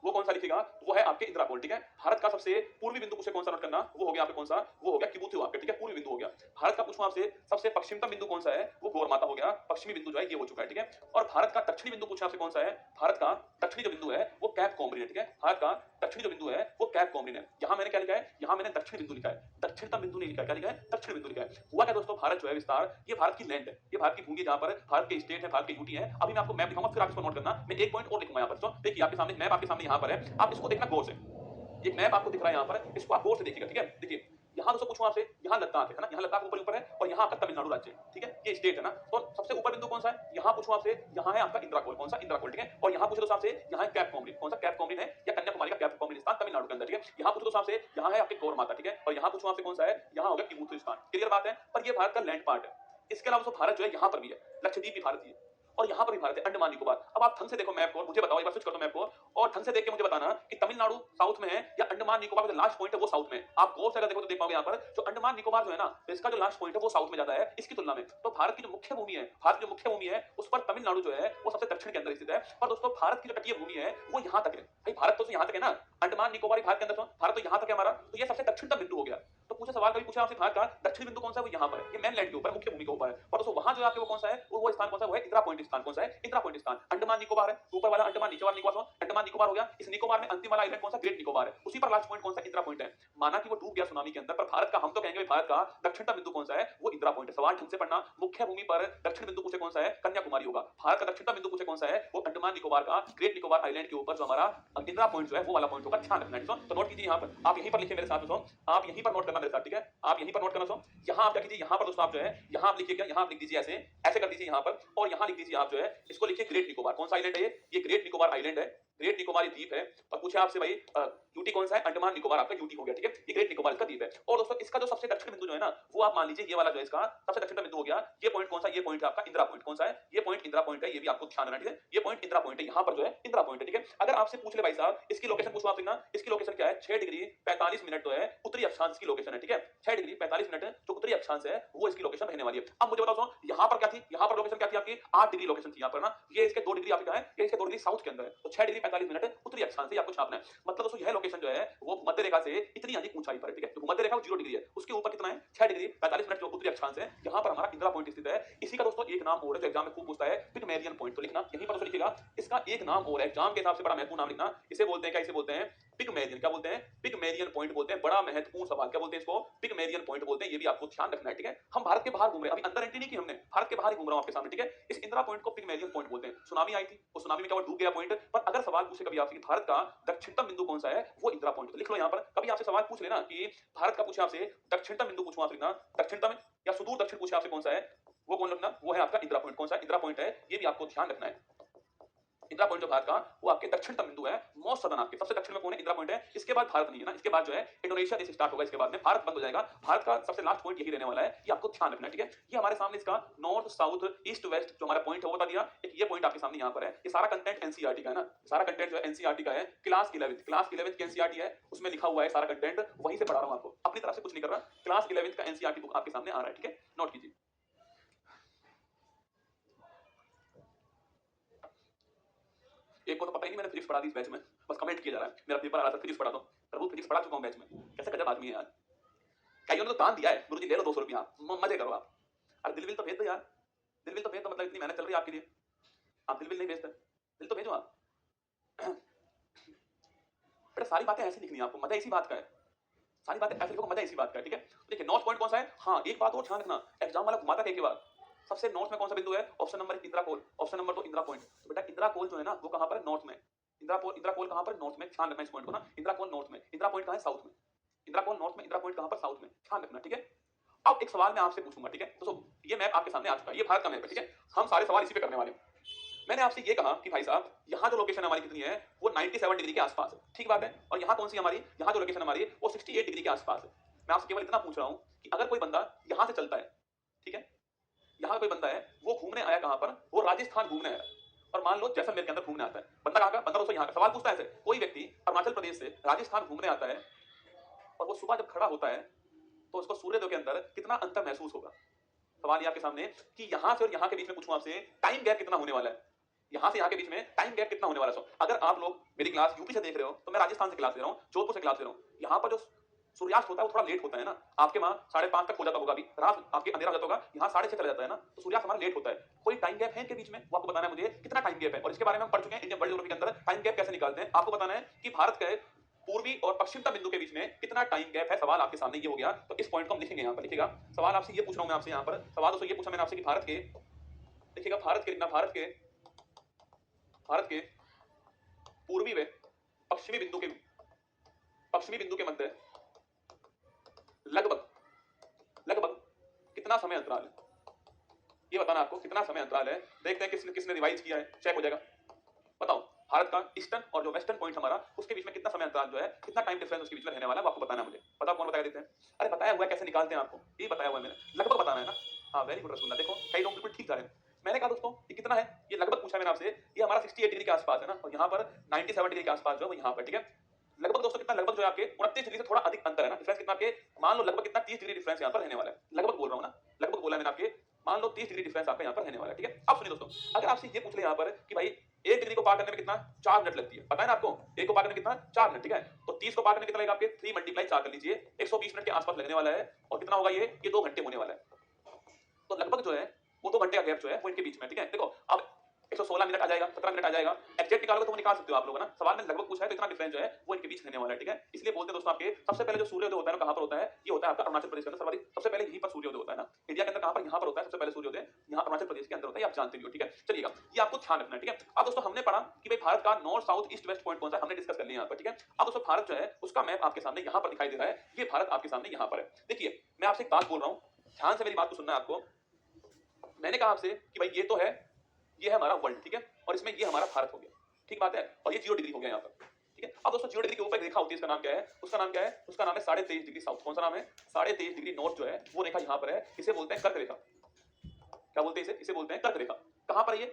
वो कौन सा लिखेगा, वो है आपके इंदिरा कोल, ठीक है। भारत का सबसे पूर्वी बिंदु पूछे कौन सा, नोट करना, वो हो गया आपके कौन सा, वो हो गया किबुथु आपके, ठीक है, पूर्वी बिंदु हो गया। भारत का पूछूं आपसे सबसे पश्चिमतम बिंदु कौन सा है, वो गौर माता हो गया, पश्चिमी बिंदु जो है ये हो चुका है, ठीक है। और भारत का दक्षिणी बिंदु पूछा आपसे कौन सा है, भारत का दक्षिणी जो बिंदु है वो कैप कॉमरिन है, ठीक है। भारत का दक्षिणी जो बिंदु है वो कैप कॉमरिन है। यहाँ मैंने क्या लिखा है, यहाँ मैंने दक्षिणी बिंदु लिखा है, दक्षिणतम बिंदु नहीं लिखा है, क्या लिखा है, दक्षिण बिंदु लिखा है। हुआ क्या दोस्तों, भारत जो है विस्तार, ये भारत की लैंड है, ये भारत की भूमि, जहां पर भारत के स्टेट है, भारत के यूटी है। अभी मैं आपको मैप दिखाऊंगा, फिर आप इसको नोट करना। मैं एक पॉइंट और लिखूंगा यहाँ पर, तो देखिए आपके सामने मैप, आपके सामने यहाँ पर है, आप इसको देखना गौर से। एक मैप आपको दिख रहा है यहाँ पर, इसको आप गौर से देखिएगा, ठीक है। देखिए यहाँ दोस्तों पूछूं आपसे, यहाँ लद्दाख है ना, यहाँ लद्दाख ऊपर ऊपर है, और यहाँ आपका तमिलनाडु राज्य है, ठीक है, ये स्टेट है ना। तो सबसे ऊपर बिंदु कौन सा है, यहाँ पूछूं आपसे, यहाँ है आपका इंदिरा कोल। कौन सा, इंदिरा कोल, ठीक है। और यहाँ पूछे दोस्तों आपसे, यहाँ है कैप कॉमरिन। कौन सा, कैप कॉमरिन है, या कन्याकुमारी का कैप कॉमरिन स्थान तमिलनाडु के अंदर, ठीक है। यहाँ पूछे दोस्तों आपसे, यहाँ है आपके गौर माता, ठीक है। और यहाँ पूछूं आपसे कौन सा है, यहाँ होगा किबुथु स्थान। क्लियर बात है, पर ये भारत का लैंड पार्ट है। इसके अलावा भारत जो है यहाँ पर भी है, लक्षद्वीप भी भारत ही है, और यहाँ पर भी भारत है, अंडमान निकोबार। अब आप ढंग से देखो मैप को, मुझे बताओ, एक बार स्विच कर दो मैप को, और ढंग से देख के मुझे बताना कि तमिलनाडु साउथ में है या अंडमान निकोबार का जो लास्ट पॉइंट है वो साउथ में। आप गौर से अगर देखो तो देख पाओगे यहाँ पर, जो अंडमान निकोबार जो है ना, तो इसका जो लास्ट पॉइंट है वो साउथ में ज्यादा है इसकी तुलना में। तो भारत की जो मुख्य भूमि है, भारत की जो मुख्य भूमि है उस पर तमिलनाडु जो है वो सबसे दक्षिण के अंदर स्थित है। पर दोस्तों भारत की जो तटीय भूमि है वो यहाँ तक है भाई, भारत तो यहाँ तक है ना, अंडमान निकोबार भारत के अंदर, भारत तो यहाँ तक है हमारा, तो ये सबसे दक्षिणतम बिंदु हो गया। तो पूछा सवाल, कभी पूछा आपसे भारत का दक्षिण बिंदु कौन सा है, वो यहाँ पर है, ये मेन लैंड के ऊपर, मुख्य भूमि के ऊपर है। पर दोस्तों वहां जो आपके वो कौन सा है, वो स्थान कौन सा है, वो है इंदिरा पॉइंट स्थान। कौन सा है, इंदिरा पॉइंट स्थान। अंडमान निकोबार है, ऊपर वाला अंडमान, नीचे वाला निकोबार, अंडमान निकोबार हो गया। इस निकोबार में अंतिम वाला आइलैंड कौन सा, ग्रेट निकोबार है, उसी पर लास्ट पॉइंट कौन सा, इंदिरा पॉइंट है। माना कि वो डूब गया सुनामी के अंदर, पर भारत का, हम तो कहेंगे भारत का दक्षिणतम बिंदु कौन सा है, वो इंदिरा पॉइंट है। सवाल ढंग से पढ़ना, मुख्य भूमि पर दक्षिण बिंदु पूछे कौन सा है, कन्याकुमारी होगा। भारत का दक्षिणतम बिंदु पूछे कौन सा है, वो अंडमान निकोबार का ग्रेट निकोबार आइलैंड के ऊपर जो हमारा इंदिरा पॉइंट जो है वो वाला पॉइंट होगा, ध्यान रखना। तो नोट कीजिए, यहाँ पर आप यहीं पर लिखिए मेरे साथ दोस्तों, आप यहीं पर नोट करना मेरे साथ, ठीक है। आप यहीं पर नोट करना दोस्तों। यहाँ आप क्या कीजिए, यहाँ पर दोस्तों आप जो है, यहाँ आप लिखिएगा, यहाँ आप लिख दीजिए ऐसे, ऐसे कर दीजिए यहाँ पर, और यहाँ लिख दीजिए आप जो है, इसको लिखिए ग्रेट निकोबार। कौन सा आइलैंड है ये ग्रेट निकोबार आइलैंड है, ग्रेट निकोबार ये द्वीप है। और पूछे आपसे भाई यूटी कौन सा है, अंडमान निकोबार आपका यूटी हो गया, ठीक है। ये ग्रेट निकोबार इसका द्वीप है। और दोस्तों इसका जो सबसे दक्षिण बिंदु जो है ना, वो आप मान लीजिए ये वाला जो है इसका सबसे दक्षिण बिंदु हो गया। ये पॉइंट कौन सा, ये पॉइंट है आपका इंदिरा पॉइंट। कौन सा है, ये पॉइंट इंदिरा पॉइंट है, ये भी आपको ध्यान रखना, ठीक है। ये पॉइंट इंदिरा पॉइंट है, यहाँ पर जो है इंदिरा पॉइंट है, ठीक है। अगर आपसे पूछ ले भाई साहब इसकी लोकेशन पूछो आपसे ना, इसकी लोकेशन क्या है, 6 डिग्री 45 मिनट जो है उत्तरी अक्षांश की लोकेशन है, ठीक है। 6 डिग्री 45 मिनट जो उत्तरी अक्षांश है वो इसकी लोकेशन रहने वाली है। अब मुझे बताओ यहाँ पर क्या थी, यहाँ पर लोकेशन क्या थी आपकी, 8 डिग्री लोकेशन थी यहाँ पर ना। ये इसके 2 डिग्री आपका है, ये इसके 2 डिग्री साउथ के अंदर है। तो 6 डिग्री 45 मिनट उत्तरी अक्षांश से आपको छापना है। मतलब दोस्तों यह लोकेशन जो है वो मध्य रेखा से इतनी अधिक ऊंचाई पर है, ठीक है। तो मध्य रेखा 0 डिग्री है, उसके ऊपर कितना है, 6 डिग्री 45 मिनट जो उत्तरी अक्षांश है, यहाँ पर हमारा इंदिरा पॉइंट स्थित है। इसी का दोस्तों एक नाम और है जो एग्जाम में खूब पूछता है, पिगमेलियन पॉइंट। तो लिखना यहीं पर दोस्तों लिखिएगा, इसका एक नाम और है, एग्जाम के हिसाब से बड़ा महत्वपूर्ण नाम लिखना। इसे बोलते हैं क्या, इसे बोलते हैं पिगमेलियन। क्या बोलते हैं, पिगमेलियन पॉइंट बोलते हैं। बड़ा महत्वपूर्ण सवाल, क्या बोलते हैं इसको, पिगमेलियन पॉइंट बोलते हैं। ये भी आपको ध्यान रखना है, ठीक है। हम भारत के बाहर घूम रहे हैं, अभी अंदर एंट्री नहीं की हमने, भारत के बाहर ही घूम रहा हूं आपके सामने, ठीक है। इस इंदिरा पॉइंट को पिगमेलियन पॉइंट बोलते हैं। सुनामी आई थी, वो सुनामी में क्या हुआ, डूब गया पॉइंट। पर अगर सवाल पूछे कभी आपसे कि भारत का दक्षिणतम बिंदु कौन सा है, वो इंदिरा पॉइंट, तो लिख लो यहाँ पर। कभी आपसे सवाल पूछ लेना कि भारत का पूछे आपसे दक्षिणतम बिंदु पूछूं आपसे लिखना, दक्षिणतम या सुदूर दक्षिण पूछे आपसे कौन सा है, वो कौन लिखना, वो है आपका इंदिरा पॉइंट। कौन सा, इंदिरा पॉइंट है, ये भी आपको ध्यान रखना है। इंदिरा पॉइंट जो भारत का वो आपके दक्षिणतम बिंदु है, मोस्ट सदर्न आपके सबसे दक्षिण में कौन है, इंदिरा पॉइंट है। इसके बाद भारत नहीं है ना, इसके बाद जो है इंडोनेशिया देश स्टार्ट होगा, इसके बाद में भारत बंद हो जाएगा। भारत का सबसे लास्ट पॉइंट यही रहने वाला है, ये आपको ध्यान रखना है, ठीक है। ये हमारे सामने इसका नॉर्थ साउथ ईस्ट वेस्ट जो हमारा पॉइंट है वो बता दिया। एक ये पॉइंट आपके सामने यहाँ पर है। ये सारा कंटेंट एनसीईआरटी का है ना, सारा कंटेंट जो है एनसीईआरटी का है, क्लास 11th की एनसीईआरटी है, उसमें लिखा हुआ है सारा कंटेंट, वहीं से पढ़ा रहा हूँ आपको, अपनी तरफ से कुछ नहीं कर रहा। क्लास 11th का एनसीईआरटी बुक आपके सामने आ रहा है, ठीक है, नोट कीजिए। एक को तो पता ही नहीं मैंने फिजिक्स पढ़ा दी इस बैच में, बस कमेंट किया जा रहा है मेरा पेपर आ रहा था फिजिक्स पढ़ा दो, प्रभु फिजिक्स पढ़ा चुका हूं बैच में। कैसे गजब आदमी है यार, कईयों ने तो दान दिया है, गुरुजी ले लो 200 रुपया, मजे करो आप। अरे दिल विल तो भेज दो यार, दिल विल तो भेज दो, मतलब इतनी मेहनत चल रही है आपके लिए, आप दिल विल नहीं भेजते, दिल तो भेजो आप। बेटा सारी बातें ऐसी लिखनी है आपको, मजा इसी बात का है, सारी बातें ऐसे देखो, मजा इसी बात का है, ठीक है। तो देखिए नॉर्थ पॉइंट कौन सा है, हाँ एक बात और ध्यान रखना, एग्जाम वाला घुमाता है एक बार, सबसे नॉर्थ में कौन सा बिंदु है, ऑप्शन नंबर 1 इंदिरा कोल, ऑप्शन नंबर 2 इंदिरा पॉइंट। तो बेटा इंदिरा कोल जो है ना वो कहां पर है, नॉर्थ में। इंदिरा कोल कहां पर, नॉर्थ में, ध्यान रखना इस पॉइंट को ना, इंदिरा कोल नॉर्थ में, इंदिरा पॉइंट कहां है, साउथ में। इंदिरा कोल नॉर्थ में, इंदिरा पॉइंट कहां पर, साउथ में, ध्यान रखना, ठीक है। अब एक सवाल मैं आपसे पूछूंगा, ठीक है, तो ये मैप आपके सामने आ चुका है, ये भारत का मैप है, ठीक है। हम सारे सवाल इसी पे करने वाले हैं। मैंने आपसे ये कहा कि भाई साहब यहाँ जो लोकेशन हमारी कितनी है वो 97 डिग्री के आसपास है, ठीक बात है। और यहाँ कौन सी हमारी, यहाँ जो लोकेशन हमारी वो 68 डिग्री के आसपास है। मैं आपसे केवल इतना पूछ रहा हूँ कि अगर कोई बंदा यहाँ से चलता है, ठीक है, यहाँ कोई बंदा है वो घूमने आया कहाँ पर, वो राजस्थान घूमने आया, और मान लो जैसलमेर के अंदर घूमने आता है, बंदा कहाँ का, बंदा दोस्तों यहाँ का। सवाल पूछता है ऐसे, कोई व्यक्ति अरुणाचल प्रदेश से राजस्थान घूमने आता है और वो सुबह जब खड़ा होता है तो उसको सूर्योदय के अंदर कितना अंतर महसूस होगा। सवाल ये आपके सामने कि यहाँ से और यहाँ के बीच में पूछूं आपसे, टाइम गैप कितना होने वाला है, यहाँ से यहाँ के बीच में टाइम गैप कितना होने वाला है। अगर आप लोग मेरी क्लास यूपी से देख रहे हो तो मैं राजस्थान से क्लास ले रहा हूँ, जोधपुर से क्लास ले रहा हूँ, यहाँ पर जो सूर्यास्त होता है वो थोड़ा लेट होता है ना, आपके वहां 5:30 तक हो जाता होगा, अभी रात आपके अंधेरा हो जाता होगा, यहाँ 6:30 चला जाता है ना, तो सूर्यास्त हमारा लेट होता है। कोई टाइम गैप है इनके बीच में, वो आपको बताना है मुझे कितना टाइम गैप है, और इसके बारे में हम पढ़ चुके हैं इंडियन वर्ल्ड ज्योग्राफी के अंदर टाइम गैप कैसे निकालते हैं। आपको बताना है कि भारत के पूर्वी और पश्चिमतम बिंदु के बीच में कितना टाइम गैप है। सवाल आपके सामने ये हो गया, तो इस पॉइंट को हम लिखेंगे, यहाँ पर लिखेगा। सवाल आपसे ये पूछ रहा हूं मैं आपसे, यहाँ पर सवाल दोस्तों ये पूछा मैंने आपसे कि भारत के, देखिएगा भारत के पूर्वी व पश्चिमी बिंदु के मध्य लगभग कितना समय अंतराल है, ये बताना आपको कितना समय अंतराल है। देखते हैं किसने किसने रिवाइज किया है, चेक हो जाएगा। बताओ भारत का ईस्टर्न और जो वेस्टर्न पॉइंट हमारा, उसके बीच में कितना समय अंतराल जो है, कितना टाइम डिफरेंस उसके बीच में रहने वाला है, वो आपको बताना है मुझे। बताओ कौन बता देते हैं। अरे बताया हुआ है, कैसे निकालते हैं आपको, ये बताया हुआ है मैंने, लगभग बताना है ना। हाँ वेरी गुड रसगुल्ला, देखो कई लोग बिल्कुल ठीक जा रहे हैं। मैंने कहा दोस्तों ये कितना है, ये लगभग पूछा मैंने आपसे, ये हमारा 68 डिग्री के आसपास है ना, और यहाँ पर 97 डिग्री के आसपास जो है वो यहाँ पर, ठीक है। लगभग दोस्तों कितना, लगभग जो है आपके 29 डिग्री से थोड़ा अधिक अंतर है ना, डिफरेंस कितना आपके, मान लो लगभग कितना 30 डिग्री डिफरेंस यहाँ पर रहने वाला है। लगभग बोल रहा हूँ ना, लगभग बोला मैंने आपके, मान लो 30 डिग्री डिफरेंस आपका यहाँ पर रहने वाला है, ठीक है। अब सुनिए दोस्तों, अगर आपसे ये पूछ ले यहाँ पर कि भाई 1 डिग्री को पार करने में कितना, 4 मिनट लगती है, पता है ना आपको, 1 को पार करने में कितना, 4 मिनट, ठीक है। तो 30 को पार करने में कितना लगेगा आपके, 3 मल्टीप्लाई 4 कर लीजिए, 120 मिनट के आसपास लगने वाला है। और कितना होगा ये 2 घंटे होने वाला है। तो लगभग जो है वो 2 घंटे का गैप जो है वो इनके बीच में, ठीक है। देखो अब 116 मिनट आ जाएगा, 17 मिनट आ जाएगा, एग्जैक्ट निकालोगे तो वो निकाल सकते हो आप लोग ना। सवाल में लगभग पूछा है तो इतना डिफरेंस जो है वो इनके बीच रहने वाला है, ठीक है। इसलिए बोलते हैं दोस्तों आपके सबसे पहले जो सूर्योदय होता है ना, कहां पर होता है, ये होता है आपका अरुणाचल प्रदेश के अंदर सर्वाधिक, सबसे पहले यहीं पर सूर्योदय होता है ना इंडिया के अंदर। कहां पर, यहां पर होता है सबसे पहले सूर्योदय, यहां अरुणाचल प्रदेश के अंदर होता है, आप जानते भी हो, ठीक है। चलिएगा ये आपको ध्यान रखना है, ठीक है। अब दोस्तों हमने पढ़ा कि भाई भारत का north south east west point कौन सा है, हमने डिस्कस कर लिया यहाँ पर, ठीक है। अब दोस्तों भारत जो है उसका मैप आपके सामने यहाँ पर दिखाई दे रहा है, ये भारत आपके सामने यहाँ पर है। देखिए मैं आपसे एक बात बोल रहा हूँ, ध्यान से मेरी बात को सुनना है आपको। मैंने कहा आपसे कि भाई ये तो है, ये है हमारा वर्ल्ड, ठीक है, और इसमें ये हमारा भारत हो गया, ठीक बात है, और ये 0 डिग्री हो गया यहाँ पर, ठीक है। अब दोस्तों 0 डिग्री के ऊपर रेखा होती है, इसका नाम क्या है, उसका नाम क्या है, उसका नाम है 23.5 डिग्री साउथ। कौन सा नाम है, 23.5 डिग्री नॉर्थ जो है वो रेखा यहाँ पर है, इसे बोलते हैं कर्क रेखा। क्या बोलते हैं इसे बोलते हैं कर्क रेखा। कहां पर ये,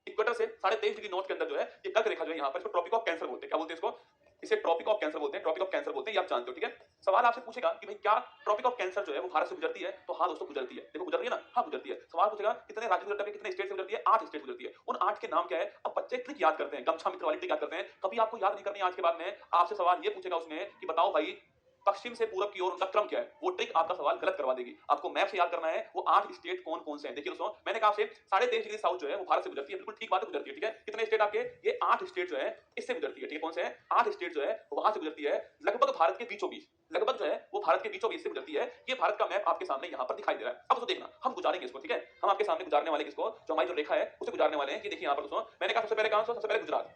इक्वेटर से 23.5 डिग्री नॉर्थ के अंदर जो है ये कर्क रेखा जो है यहाँ पर, इसको ट्रॉपिक ऑफ कैंसर बोलते हैं। क्या बोलते हैं इसको, इसे ट्रॉपिक ऑफ कैंसर बोलते हैं, ट्रॉपिक ऑफ कैंसर बोलते हैं, ये आप जानते हो, ठीक है। सवाल आपसे पूछेगा कि भाई क्या ट्रॉपिक ऑफ कैंसर जो है वो भारत से गुजरती है, तो हाँ दोस्तों गुजरती है, देखो गुजर रही है ना, हाँ गुजरती है। सवाल पूछेगा कितने राज्य गुजरती है, कितने स्टेट से गुजरती है, 8 स्टेट गुजरती है। उन 8 के नाम क्या है, अब बच्चे ट्रिक याद करते हैं, गमछा मित्र वाली ट्रिक याद करते हैं, कभी आपको याद नहीं करनी। आज के बाद में आपसे सवाल ये पूछेगा उसमें कि बताओ भाई पश्चिम से पूरब की ओर उनका क्रम क्या है, वो ट्रिक आपका सवाल गलत करवा देगी। आपको मैप से याद करना है वो 8 स्टेट कौन कौन से हैं। देखिए दोस्तों मैंने कहा आपसे 23.5 डिग्री साउथ जो है वो भारत से गुजरती है, बिल्कुल ठीक बात है, गुजरती है, ठीक है। कितने स्टेट आपके, ये 8 स्टेट जो है इससे गुजरती है, ठीक है। कौन से हैं, 8 स्टेट जो है वहां से गुजरती है, लगभग भारत के बीचों बीच, लगभग जो है वो भारत के बीचों बीच से गुजरती है। ये भारत का मैप आपके सामने यहाँ पर दिखाई दे रहा है। अब दोस्तों देखना हम गुजारेंगे इसको, ठीक है, हम आपके सामने गुजारने वाले किसको, जो हमारी जो रेखा है उसे गुजारने वाले हैं। ये देखिए यहाँ पर दोस्तों मैंने कहा सबसे पहले कहां से, सबसे पहले गुजरात,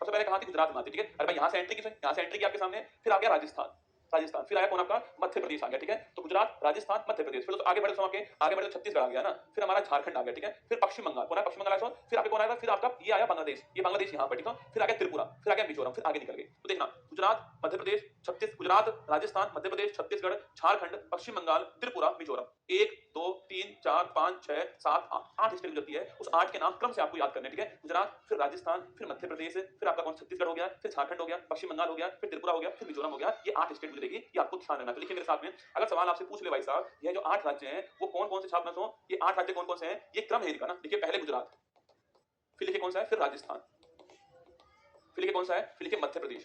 सबसे पहले कहां थी, गुजरात में थी, ठीक है। अरे भाई यहाँ से एंट्री की, यहाँ से एंट्री की आपके सामने, फिर आ गया राजस्थान, राजस्थान, फिर आया कौन आपका, मध्य प्रदेश आ गया, ठीक है। तो गुजरात, राजस्थान, मध्य प्रदेश, फिर आगे बढ़े आपके, आगे बढ़े छत्तीसगढ़ आ गया ना, फिर हमारा झारखंड आ गया, ठीक है। फिर पश्चिम बंगाल, कौन है पश्चिम बंगाल, फिर आपके कौन आया, फिर आपका ये आया बांग्लादेश, ये बांग्लादेश यहाँ पर, ठीक है। फिर आ गया त्रिपुरा, फिर आ गया मिजोरम, फिर आगे निकल गए। तो देखना गुजरात, मध्य प्रदेश, गुजरात, राजस्थान, मध्य प्रदेश, छत्तीसगढ़, झारखंड, पश्चिम बंगाल, त्रिपुरा, मिजोरम, 1 2 3 4 5 6 7 8 स्टेट गुजरती है। उस 8 के नाम क्रम से आपको याद करने, ठीक है। गुजरात, फिर राजस्थान, फिर मध्य प्रदेश, फिर आपका कौन छत्तीसगढ़ हो गया, फिर झारखंड हो गया, पश्चिम बंगाल हो गया, फिर त्रिपुरा हो गया, फिर मिजोरम हो गया। ये 8 स्टेट गुजरेगी, ये आपको ध्यान रखना। तो लिखिए मेरे साथ में, अगर सवाल आपसे पूछ ले भाई साहब ये जो 8 राज्य हैं वो कौन कौन से छात्र हो, ये 8 राज्य कौन कौन से हैं, ये क्रम है इनका ना। देखिए पहले गुजरात, फिर लिखिए कौन सा है, फिर राजस्थान, फिर लिखिए कौन सा है, फिर लिखिए मध्य प्रदेश,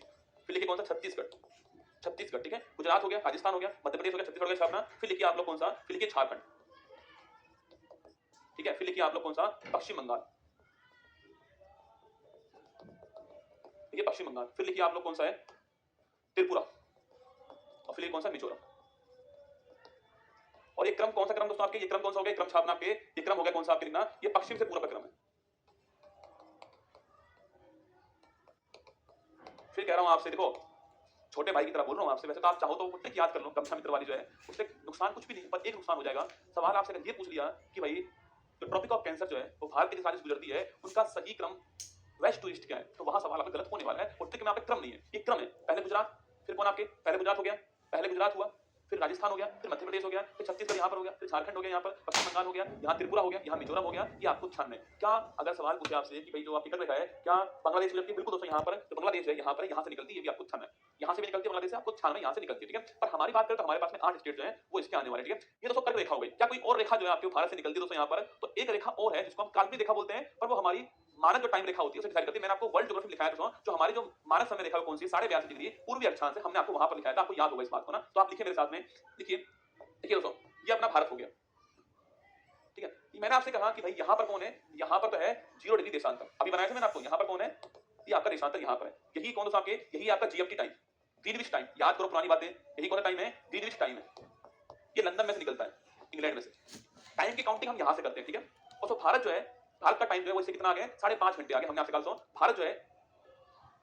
फिर लिखिए कौन सा, छत्तीसगढ़, छत्तीसगढ़, ठीक है। गुजरात हो गया, राजस्थान हो गया, मध्य प्रदेश हो गया, छत्तीसगढ़ हो गया, छापना। फिर लिखिए आप लोग कौन सा, फिर लिखिए झारखंड, ठीक है। फिर लिखिए आप लोग कौन सा, पश्चिम बंगाल, ठीक है, पश्चिम बंगाल। फिर लिखिए आप लोग कौन सा है, त्रिपुरा, और और फिर ये कौन सा, मिजोरम। और ये क्रम कौन सा क्रम दोस्तों आपके, ये क्रम कौन सा हो गया, क्रम छापना आपके, ये क्रम हो गया कौन सा आपके लिखना, ये पश्चिम से पूर्व का क्रम है। फिर कह रहा हूं आपसे, देखो छोटे भाई की तरह बोल रहा हूं आपसे, वैसे तो आप चाहो तो वो ट्रिक याद कर लो, कक्षा मित्र वाली जो है, उससे नुकसान कुछ भी नहीं, पर एक नुकसान हो जाएगा। सवाल आपसे अगर ये पूछ लिया कि भाई जो ट्रॉपिक ऑफ कैंसर जो है वो भारत के साथ गुजरती है, उनका सही क्रम वेस्ट टू ईस्ट क्या है, तो वहां सवाल आपका गलत होने वाला है। और ट्रिक में आपका क्रम नहीं है, ये क्रम है। पहले गुजरात, फिर कौन आपके, पहले गुजरात हो गया, पहले गुजरात हुआ, फिर राजस्थान हो गया, फिर मध्य प्रदेश हो गया, फिर छत्तीसगढ़ यहाँ पर हो गया, फिर झारखंड हो गया, यहाँ पर पश्चिम बंगाल हो गया, यहाँ त्रिपुरा हो गया, यहाँ मिजोरम हो गया। ये आपको छानना है। क्या अगर सवाल पूछे आपसे कि भाई जो आपकी कर रखा है क्या बांग्लादेश गुजरती है, बिल्कुल दोस्तों यहाँ पर जो बांग्लादेश है यहाँ पर, यहाँ से निकलती है, ये भी आपको छानना है। यहाँ से भी निकलती है बांग्लादेश से, आपको छानना है, यहाँ से निकलती है, ठीक है। पर हमारी बात करें तो हमारे पास में 8 स्टेट जो है वो इसके आने वाले, ठीक है। ये दोस्तों कर्क रेखा हो गई। क्या कोई और रेखा जो है आपके भारत से निकलती है दोस्तों यहाँ पर, तो एक रेखा और है जिसको हम काल्पनिक रेखा बोलते हैं, पर वो हमारी मानक जो टाइम रेखा होती है उसे डिसाइड करती है। मैंने आपको वर्ल्ड ज्योग्राफी लिखाया था जो हमारी जो मानक समय रेखा कौन सी है, 82.5 डिग्री पूर्वी अक्षांश है, हमने आपको वहां पर लिखाया था, आपको याद होगा इस बात को ना। तो आप लिखिए मेरे साथ में, लिखिए, देखिए दोस्तों ये अपना भारत हो गया, ठीक है। मैंने आपसे कहा कि भाई यहाँ पर कौन है, यहाँ पर तो है 0 डिग्री देशांतर, अभी बनाया था मैंने आपको। यहाँ पर कौन है, ये आपका देशांतर यहाँ पर है। यही कौन दोस्तों आपके, यही आपका जीएमटी टाइम, ग्रीनविच टाइम। याद करो पुरानी बातें, यही कौन सा टाइम है, ग्रीनविच टाइम है। ये लंदन में से निकलता है, इंग्लैंड में से। टाइम की काउंटिंग हम यहाँ से करते हैं, ठीक है। और तो भारत जो है, भारत का टाइम जो है वो इससे कितना आ गया, 5.5 घंटे आ गया। हमने आपसे कहा दोस्तों भारत जो है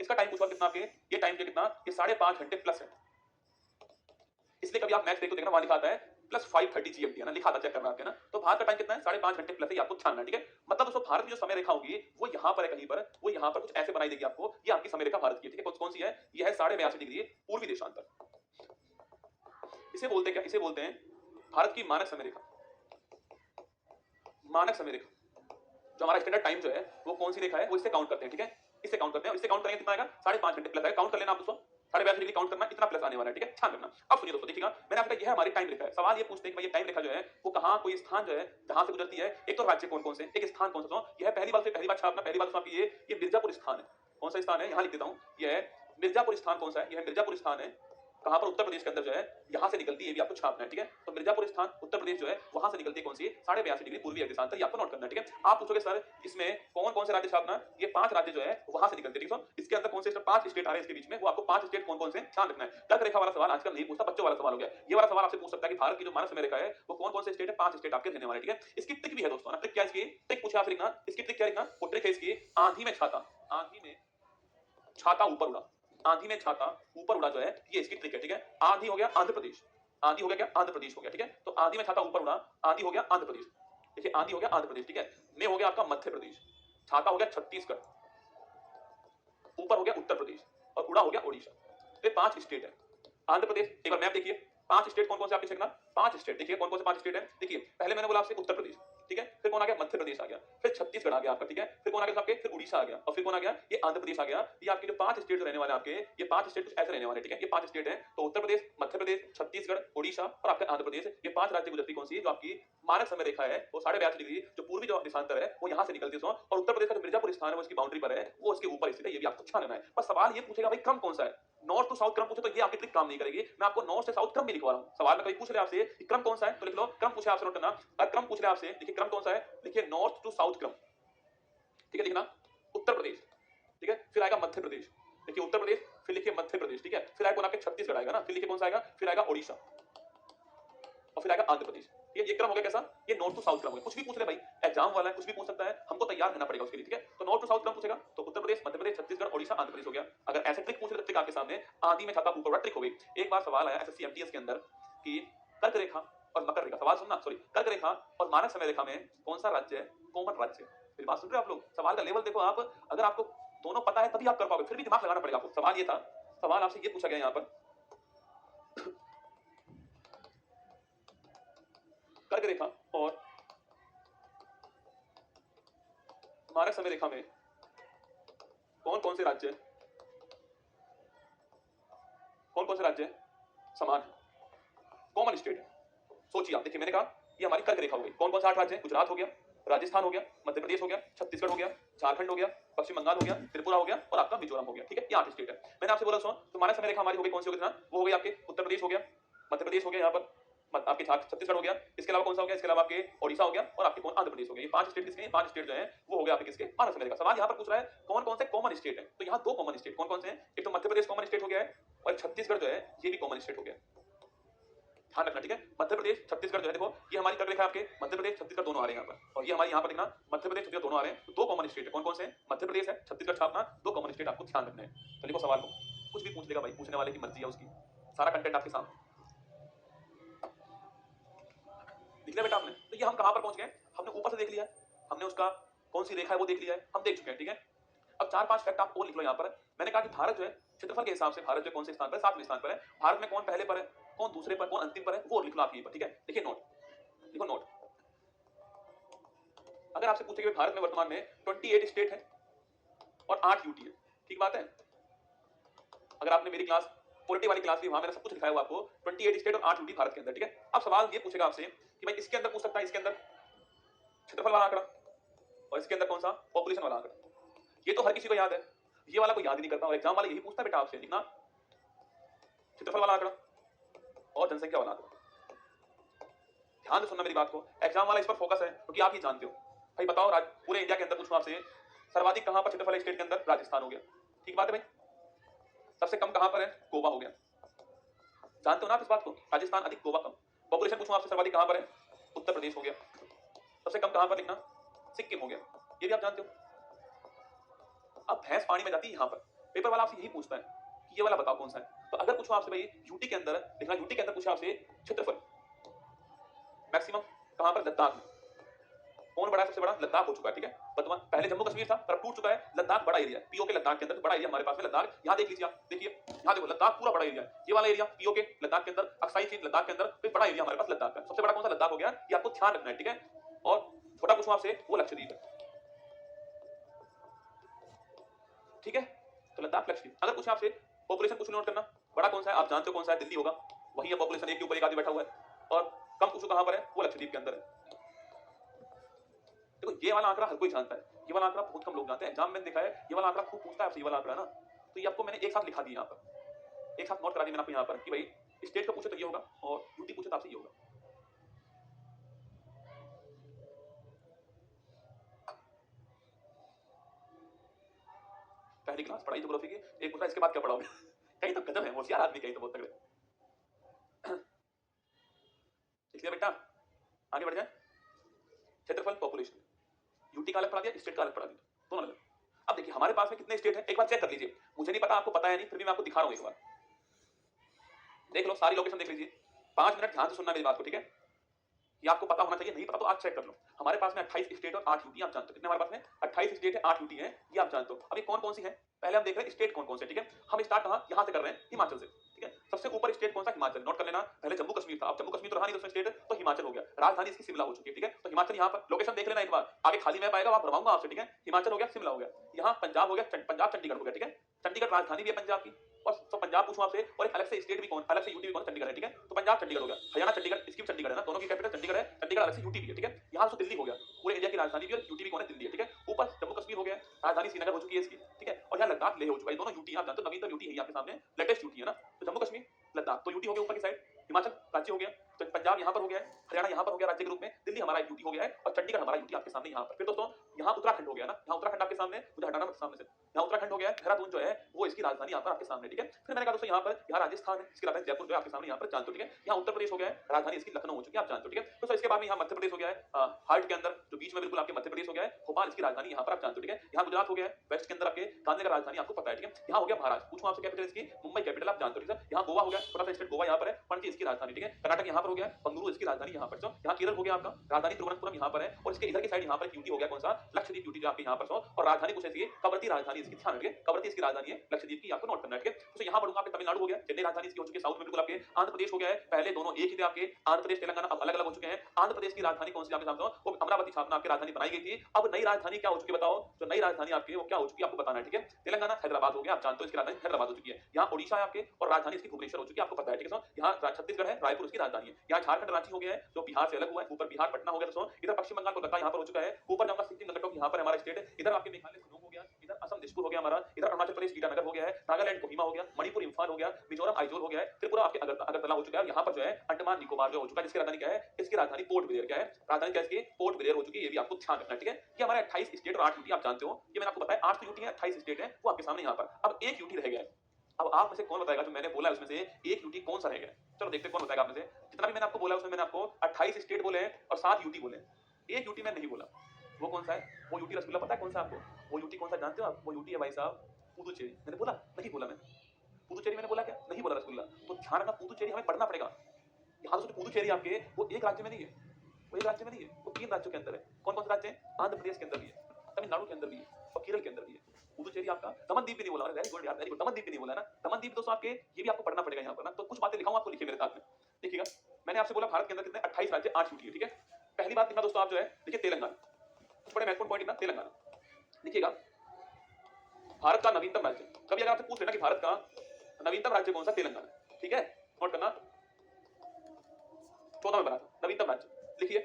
इसका टाइम पूछा कितना आपके, ये टाइम जो कितना, ये 5.5 घंटे प्लस है। इसलिए कभी आप मैच देखो, देखना वहां लिखा आता है प्लस 5:30 GMT है ना, लिखा था, चेक करना आपके ना। तो भारत का टाइम कितना है, 5.5 घंटे प्लस है, आपको छानना है, ठीक है। मतलब दोस्तों भारत की जो समय रेखा होगी वो यहाँ पर है कहीं पर, वो यहाँ पर कुछ ऐसे बनाई देगी आपको। ये आपकी समय रेखा भारत की, ठीक है। कौन सी है, ये है 82.5 डिग्री पूर्वी देशांतर। इसे बोलते हैं क्या, इसे बोलते हैं भारत की मानक समय रेखा। मानक समय रेखा जो हमारा स्टैंडर्ड टाइम जो है वो कौन सी रेखा है, वो इससे काउंट करते हैं, ठीक है। इससे काउंट करते हैं, इससे काउंट करेंगे कितना आएगा, 5.5 घंटे प्लस आएगा। काउंट कर लेना आप दोस्तों, 82.5 डिग्री काउंट करना, इतना प्लस आने वाला है, ठीक है। ध्यान रखना। अब सुनिए दोस्तों, देखिएगा मैंने आपका यह हमारी टाइम रेखा है। सवाल ये पूछते हैं कि भाई ये टाइम रेखा जो है वो कहां, कोई स्थान जो है जहां से गुजरती है। एक तो राज्य कौन कौन से, एक स्थान कौन सा। यह पहली बार से पहली बार छापना, पहली बार आपकी ये मिर्जापुर स्थान है। कौन सा स्थान है, यहां लिख देता हूं, यह है मिर्जापुर स्थान। कौन सा है, यह मिर्जापुर स्थान है। कहां पर, उत्तर प्रदेश के अंदर जो है, यहां से निकलती है, ये भी आपको छापना है, ठीक है। तो मिर्जापुर स्थान उत्तर प्रदेश जो है वहां से निकलती है कौन सी, 82.5 डिग्री पूर्वी देशांतर, ये आपको नोट करना है, ठीक है। आप पूछोगे सर इसमें कौन कौन से राज्य छापना, ये 5 राज्य जो है वहां से निकलते हैं, ठीक है। इसके अंदर कौन से 5 स्टेट आ रहे हैं इसके बीच में, वो आपको 5 स्टेट कौन कौन से ध्यान रखना है। कर्क रेखा वाला सवाल आजकल नहीं पूछता, बच्चों वाला सवाल हो गया। ये वाला सवाल आपसे पूछ सकता है कि भारत की जो मानक समय रेखा है वो कौन कौन से स्टेट है, 5 स्टेट आपके रहने वाले, ठीक है। इसकी ट्रिक भी है दोस्तों ना, ट्रिक क्या है इसकी, ट्रिक पूछे आपसे लिखना, इसकी ट्रिक क्या लिखना, वो ट्रिक है इसकी, आंधी में छाता, आंधी में छाता ऊपर उड़ा, आंधी में छाता ऊपर उड़ा जो है, ये इसकी ट्रिक है, ठीक है। आंधी हो गया आंध्र प्रदेश, आंधी हो गया क्या, आंध्र प्रदेश हो गया, ठीक है। तो आंधी में छाता ऊपर उड़ा, आंधी हो गया आंध्र प्रदेश, देखिए आंधी हो गया आंध्र प्रदेश, ठीक है। में हो गया आपका मध्य प्रदेश, छाता हो गया छत्तीसगढ़, ऊपर हो गया उत्तर प्रदेश, और उड़ा हो गया ओडिशा। ये 5 स्टेट है। आंध्र प्रदेश, एक बार मैप देखिए, 5 स्टेट कौन कौन से आपके देखना, 5 स्टेट देखिए कौन कौन से 5 स्टेट है। देखिए पहले मैंने बोला आपसे उत्तर प्रदेश, ठीक है। फिर कौन आ गया, मध्य प्रदेश आ गया, फिर छत्तीसगढ़ आ गया आपका, ठीक है। फिर कौन आ गया आपके, फिर उड़ीसा आ गया, और फिर कौन आ गया, ये आंध्र प्रदेश आ गया। ये आपके जो 5 स्टेट रहने वाले आपके, ये 5 स्टेट कुछ ऐसे रहने वाले, ठीक है। ये 5 स्टेट है, तो उत्तर प्रदेश, मध्य प्रदेश, छत्तीसगढ़, उड़ीसा और आपका आंध्र प्रदेश, ये 5 राज्य गुजरती कौन सी, जो आपकी मानक समय रेखा है वो 82.5 डिग्री जो पूर्वी जो देशांतर है वो यहाँ से निकलती है। और उत्तर प्रदेश का जो मिर्जापुर स्थान है वो इसकी बाउंड्री पर है, वो उसके ऊपर स्थित है, ये भी आपको अच्छा लेना है। पर सवाल ये पूछेगा भाई क्रम कौन सा है, नॉर्थ टू साउथ क्रम पूछे तो ये आपकी ट्रिक काम नहीं करेगी। मैं आपको नॉर्थ से साउथ क्रम भी लिखवा रहा हूं। सवाल में कभी पूछ रहे आपसे कि क्रम कौन सा है तो लिख लो, क्रम पूछे आपसे नोट करना। अगर क्रम पूछ रहे आपसे, देखिए क्रम कौन सा है, लिखिए नॉर्थ टू साउथ क्रम, ठीक है। लिखना उत्तर प्रदेश, ठीक है। फिर आएगा मध्य प्रदेश, देखिए उत्तर प्रदेश, फिर लिखिए मध्य प्रदेश, ठीक है। फिर आएगा आपके छत्तीसगढ़ आएगा ना, फिर लिखिए कौन सा आएगा, फिर आएगा ओडिशा, और फिर आएगा आंध्र प्रदेश। ये क्रम हो गया कैसा, ये नॉर्थ टू साउथ क्रम हो गया। कुछ भी पूछ ले भाई, एग्जाम वाला है, कुछ भी पूछ सकता है, हमको तैयार रहना पड़ेगा उसके लिए, ठीक है। तो नॉर्थ टू साउथ क्रम पूछेगा तो उत्तर प्रदेश, मध्य प्रदेश, छत्तीसगढ़, ओडिशा, आंध्र प्रदेश हो गया। अगर ऐसे ट्रिक पूछ ले तो ट्रिक आपके सामने आंधी में छाता ऊपर उड़ा ट्रिक हो गई। एक बार सवाल आया एसएससी एमटीएस के अंदर कि कर्क रेखा और मकर रेखा, सवाल सुनना, सॉरी, कर्क रेखा और मानक समय रेखा में कौन सा राज्य है कॉमन राज्य है। मेरी बात सुन रहे हो आप लोग, सवाल का लेवल देखो आप, अगर आपको दोनों पता है तभी आप कर पाओगे, फिर भी दिमाग लगाना पड़ेगा आपको। सवाल ये था, सवाल आपसे ये पूछा गया यहाँ पर, कर्क रेखा और मानक समय रेखा में कौन कौन से राज्य, कौन कौन से राज्य समान है, कॉमन स्टेट है। सोचिए आप, देखिए मैंने कहा ये हमारी कर्क रेखा हो गई। कौन कौन से 8 राज्य है, गुजरात हो गया, राजस्थान हो गया, मध्य प्रदेश हो गया, छत्तीसगढ़ हो गया, झारखंड हो गया, पश्चिम बंगाल हो गया, त्रिपुरा हो गया और आपका मिजोरम हो गया, ठीक है। ये 8 स्टेट है। मैंने आपसे बोला सुनो, तो मानक समय रेखा हमारी हो गई कौन सी हो गई, वो हो गई आपके उत्तर प्रदेश हो गया, मध्य प्रदेश हो गया, यहाँ पर आपके छत्तीसगढ़ हो गया, इसके अलावा कौन सा हो गया, इसके अलावा आपके ओडिशा हो गया और आपके कौन आंध्र प्रदेश हो गया। ये 5 स्टेट किसके, 5 स्टेट जो है वो हो गया आपके किसके, मानक समय रेखा। सवाल यहाँ पर पूछ रहा है कौन कौन से कॉमन स्टेट है, तो यहाँ 2 कॉमन स्टेट कौन कौन से हैं, एक तो मध्य प्रदेश कॉमन स्टेट हो गया है और छत्तीसगढ़ जो है ये भी कॉमन स्टेट हो गया। ध्यान रखना, ठीक है। मध्य प्रदेश छत्तीसगढ़ जो है, देखो ये हमारी कर्क रेखा, आपके मध्य प्रदेश छत्तीसगढ़ दोनों आ रहे हैं यहाँ पर, और ये हमारे यहाँ पर देखना मध्य प्रदेश छत्तीसगढ़ दोनों आ रहे हैं। तो दो कॉमन स्टेट है, कौन कौन से हैं? मध्य प्रदेश है, छत्तीसगढ़ छापना, दो कॉमन स्टेट आपको ध्यान रखना है। तो लिखो सवाल को, कुछ भी पूछ लेगा भाई, पूछने वाले की मर्जी है उसकी, सारा कंटेंट आपके सामने लिख लिया बेटा आपने। तो ये हम कहां पर पहुंच गए, हमने ऊपर से देख लिया, हमने उसका कौन सी रेखा है वो देख लिया है, हम देख चुके हैं, ठीक है। अब चार पांच फैक्ट आप और लिख लो यहाँ पर। मैंने कहा कि भारत जो है क्षेत्रफल के हिसाब से भारत जो कौन से स्थान पर है, 7वें स्थान पर है। भारत में कौन पहले पर है, कौन दूसरे पर, कौन अंतिम पर है, वो लिख लो आप यहीं पर, ठीक है। देखिए नोट, लिखो नोट। अगर आपसे पूछे कि भारत में वर्तमान में 28 स्टेट है और 8 यूटी है, ठीक बात है। अगर आपने मेरी क्लास पॉलिटी वाली क्लास ली, वहां मैंने सब कुछ दिखाया हुआ आपको, 28 स्टेट और 8 यूटी भारत के अंदर, ठीक है। अब सवाल ये पूछेगा आपसे कि भाई इसके अंदर पूछ सकता है, इसके अंदर क्षेत्रफल वाला आंकड़ा और इसके अंदर कौन सा पॉपुलेशन वाला आंकड़ा। ये तो हर किसी को याद है, ये वाला कोई याद ही नहीं करता, और एग्जाम वाला यही पूछता है बेटा आपसे, लिखना क्षेत्रफल वाला आंकड़ा और जनसंख्या वाला आंकड़ा। ध्यान से सुनना मेरी बात को, एग्जाम वाला इस पर फोकस है क्योंकि आप ही जानते हो। भाई बताओ पूरे इंडिया के अंदर पूछूं आपसे, सर्वाधिक कहां पर क्षेत्रफल है स्टेट के अंदर? राजस्थान हो गया, ठीक बात है भाई। सबसे कम कहां पर है? गोवा हो गया, जानते हो ना आप इस बात को, राजस्थान अधिक गोवा कम। पॉपुलेशन पूछूं आपसे, सर्वाधिक कहां पर है? उत्तर प्रदेश हो गया। सबसे कम कहां पर लिखना? सिक्किम हो गया, ये भी आप जानते हो। अब भैंस पानी में जाती है यहाँ पर, पेपर वाला आपसे यही पूछता है कि ये वाला बताओ कौन सा है। तो अगर पूछो आपसे भाई यूटी के अंदर लिखना, यूटी के अंदर पूछा आपसे क्षेत्रफल मैक्सिमम कहां पर? लद्दाख में। कौन बड़ा है सबसे बड़ा? लद्दाख हो चुका है, ठीक है। वर्तमान पहले जम्मू कश्मीर था पर अब टूट चुका है, लद्दाख बड़ा एरिया है, पीओ के लद्दाख के अंदर बड़ा एरिया हमारे पास में लद्दाख। यहाँ देख लीजिए आप, देखिए यहाँ देखो लद्दाख पूरा बड़ा एरिया है, ये वाला एरिया पीओ के लद्दाख के अंदर, अक्साई चीन लद्दाख के अंदर, तो बड़ा एरिया हमारे पास लद्दाख का। सबसे बड़ा कौन सा? लद्दाख हो गया, ये आपको ध्यान रखना है, ठीक है। और छोटा पूछूं आपसे, वो लक्षद्वीप है, ठीक है। तो लद्दाख लक्षद्वीप। अगर पूछे आपसे पॉपुलेशन कुछ नोट करना, बड़ा कौन सा है? आप जानते हो कौन सा है, दिल्ली होगा, वही है पॉपुलेशन, एक के ऊपर एक आदमी बैठा हुआ है। और कम पूछो कहां पर है, वो लक्षद्वीप के अंदर है। देखो ये वाला आंकड़ा हर कोई जानता है, ये वाला आंकड़ा बहुत कम लोग जानते हैं, एग्जाम में देखा है ये वाला आंकड़ा खूब पूछता है आपसे, ये वाला आंकड़ा ना। तो ये आपको मैंने एक साथ लिखा दिया यहाँ पर, एक साथ नोट करा दिया मैंने आपको यहाँ पर कि भाई स्टेट का पूछे तो ये होगा और यूटी पूछे तो आपसे ये होगा। पहली क्लास पढ़ाई ज्योग्राफी की, एक पूछा इसके बाद क्या पढ़ाओगे कहीं तो गजब है, होशियार आदमी कहीं तो बहुत तगड़े। लिख लिया बेटा, आगे बढ़ जाए। क्षेत्रफल पॉपुलेशन, यूटी का अलग पढ़ा दिया, स्टेट का अलग पढ़ा दिया, दोनों अलग। अब देखिए हमारे पास में कितने स्टेट है, एक बार चेक कर लीजिए, मुझे नहीं पता आपको पता है नहीं, फिर भी मैं आपको दिखा रहा हूं एक बार। देख लो सारी लोकेशन देख लीजिए, 5 मिनट ध्यान से सुनना मेरी बात को, ठीक है। ये आपको पता होना चाहिए, नहीं पता तो आज चेक कर लो। हमारे पास में 28 स्टेट और 8 यूटी, आप जानते हो कितने हमारे पास में? 28 स्टेट है, 8 यूटी है, ये आप जानते हो। अभी कौन कौन सी है पहले हम देख रहे हैं, स्टेट कौन कौन से, ठीक है। हम स्टार्ट कहां, यहां से कर रहे हैं, हिमाचल से, ठीक है। सबसे ऊपर स्टेट कौन सा? हिमाचल, नोट कर लेना। पहले जम्मू कश्मीर था, अब जम्मू कश्मीर तो रहा नहीं दूसरा स्टेट, तो हिमाचल हो गया। राजधानी इसकी शिमला हो चुकी है, ठीक है। तो हिमाचल यहाँ पर लोकेशन देख लेना एक बार, आगे खाली मैप आएगा वहां भरवाऊंगा आपसे, ठीक है। हिमाचल हो गया, शिमला हो गया, यहाँ पंजाब हो गया, पंजाब चंडीगढ़ हो गया, ठीक है। चंडीगढ़ राजधानी भी है पंजाब की, और तो पंजाब पूछूं आपसे, और एक अलग से स्टेट भी कौन, अलग से यूटी भी कौन? चंडीगढ़ है, ठीक है। तो पंजाब चंडीगढ़ हो गया, हरियाणा चंडीगढ़, इसकी चंडीगढ़ है ना, दोनों की कैपिटल चंडीगढ़ है, चंडीगढ़ अलग से यूटी भी है, ठीक है। यहाँ से दिल्ली हो गया, पूरे इंडिया की राजधानी भी, और यूटी भी कौन है? दिल्ली है, ठीक है। ऊपर जम्मू कश्मीर हो गया, राजधानी श्रीनगर हो चुकी है इसकी, ठीक है। और यहाँ लद्दाख लेह हो चुका है, दोनों यूटी आप जानते हो, नवीनतम यूटी है आपके सामने, लेटेस्ट यूटी है ना। तो जम्मू कश्मीर लद्दाख तो यूटी हो गया ऊपर की साइड, हिमाचल राज्य हो गया, तो पंजाब यहाँ पर हो गया है, हरियाणा यहाँ पर हो गया राज्य के रूप में, दिल्ली हमारा यूटी हो गया है, और चंडीगढ़ हमारा यूटी आपके सामने यहाँ पर। फिर दोस्तों यहाँ उत्तराखंड हो गया ना, यहाँ उत्तराखंड आपके सामने, मुझे हटाना मत सामने से, यहाँ उत्तराखंड हो गया है, देहरादून जो है वो इसकी राजधानी यहाँ पर आपके सामने, ठीक है। फिर मैंने कहा दोस्तों यहाँ पर, यहाँ राजस्थान है, इसकी राजधानी जयपुर जो है आपके सामने यहाँ पर जानते हो, ठीक है। यहाँ उत्तर प्रदेश हो गया है, राजधानी इसकी लखनऊ हो चुकी है, आप जानते हो, ठीक है। तो इसके बाद में यहाँ मध्य प्रदेश हो गया है, हार्ट के अंदर जो बीच में बिल्कुल आपके मध्य प्रदेश हो गया है, भोपाल इसकी राजधानी यहाँ पर आप जानते हो, ठीक है। यहाँ गुजरात हो गया है, वेस्ट के अंदर आपके गांधीनगर राजधानी आपको पता है, ठीक है। यहाँ हो गया महाराष्ट्र, पूछूं आपसे कैपिटल इसकी, मुंबई कैपिटल आप जानते हो, ठीक है। यहाँ गोवा हो गया, छोटा सा स्टेट गोवा यहाँ पर है, पणजी इसकी राजधानी, ठीक है। कर्नाटक यहाँ पर हो गया, बंगलुरु इसकी राजधानी यहाँ पर, यहाँ केरल हो गया आपका, राजधानी तिरुवनंतपुरम यहाँ पर है, और इसके इधर की साइड यहाँ पर यूटी हो गया कौन सा? लक्षद्वीप यूटी जो आपके यहाँ पर, और राजधानी कुछ ऐसी है, कवरती राजधानी इसकी, ध्यान रखिए कवरती इसकी राजधानी है, लक्षद्वीप की आपको नोट करना है, ठीक है। तो यहाँ बढ़ूंगा आपके तमिलनाडु हो गया, चेन्नई राजधानी इसकी हो चुकी है, साउथ में बिल्कुल आपके आंध्र प्रदेश हो गया है, पहले दोनों एक ही थे आपके, आंध्र प्रदेश तेलंगाना अब अलग अलग हो चुके हैं। आंध्र प्रदेश की राजधानी कौन सी आपके सामने? वो अमरावती स्थापना आपकी राजधानी बनाई गई थी। अब नई राजधानी क्या हो चुकी है बताओ, जो नई राजधानी आपकी वो क्या हो चुकी है आपको बताना है, ठीक है। तेलंगाना हैदराबाद हो गया, आप जानते हो इसकी राजधानी हैदराबाद हो चुकी है। यहाँ ओडिशा है आपके, और राजधानी इसकी भुवनेश्वर हो चुकी है, आपको पता है, ठीक है। यहाँ छत्तीसगढ़ है, रायपुर उसकी राजधानी है। यहाँ झारखंड रांची हो गया है, जो बिहार से अलग हुआ है, ऊपर बिहार पटना हो गया दोस्तों। इधर पश्चिम बंगाल कोलकाता यहाँ पर हो चुका है, ऊपर जाऊंगा सिक्किम गंगटोक यहाँ पर हमारा स्टेट, इधर आपके मेघालय शिलोंग हो गया, इधर असम दिसपुर हो गया हमारा, इधर अरुणाचल प्रदेश ईटानगर हो गया है, नागालैंड कोहिमा हो गया, मणिपुर इम्फाल हो गया, मिजोरम आइजोल हो गया है, त्रिपुरा आपके अगरतला हो चुका है। यहाँ पर जो है अंडमान निकोबार जो हो चुका है, जिसकी राजधानी क्या है? इसकी राजधानी पोर्ट ब्लेयर क्या है? राजधानी क्या है इसकी? पोर्ट ब्लेयर हो चुकी है, ये भी आपको ध्यान रखना है, ठीक है। ये हमारे 28 स्टेट और 8 यूटी आप जानते हो, ये मैंने आपको बताया 8 यूटी है, 28 स्टेट है, वो आपके सामने यहाँ पर। अब एक यूटी रह गया है, अब आप में से कौन बताएगा जो मैंने बोला उसमें से एक यूटी कौन सा रह गया? चलो देखते हैं कौन बताएगा आप में से। जितना भी मैंने आपको बोला उसमें मैंने आपको 28 स्टेट बोले हैं और 7 यूटी बोले हैं। एक यूटी मैं नहीं बोला। वो कौन सा है? वो यूटी रसगुल्ला पता है कौन सा आपको? वो यूटी कौन सा जानते हो आप? वो यूटी है भाई साहब पुदुचेरी। मैंने बोला? नहीं बोला मैंने। पुदुचेरी मैंने बोला क्या? नहीं बोला रसगुल्ला। तो ध्यान रखना पुदुचेरी हमें पढ़ना पड़ेगा। यहाँ तो पुदुचेरी आपके वो एक राज्य में नहीं है। वो एक राज्य में नहीं है, वो 3 राज्यों के अंदर है। कौन-कौन से राज्य हैं? आंध्र प्रदेश के अंदर भी है, तमिलनाडु के अंदर भी है और केरल के अंदर भी है। पुदुचेरी आपका दमनदीप भी नहीं बोला। वेरी गुड यार, वेरी गुड। दमनदीप भी नहीं बोला है ना। दमनदीप दोस्तों आपके ये भी आपको पढ़ना पड़ेगा यहाँ पर ना। तो कुछ बातें लिखा हूँ आपको, लिखिए मेरे साथ में। देखिएगा, मैंने आपसे बोला भारत के अंदर कितने 28 राज्य 8 यूटी है, ठीक है? पहली बात लिखना दोस्तों आप जो है, देखिए तेलंगाना। कुछ बड़े महत्वपूर्ण पॉइंट लिखना तेलंगाना। लिखिएगा, भारत का नवीनतम राज्य। कभी अगर आपसे पूछ लेना कि भारत का नवीनतम राज्य कौन सा? तेलंगाना, ठीक है? नोट करना। 14 में बना था नवीनतम राज्य। लिखिए,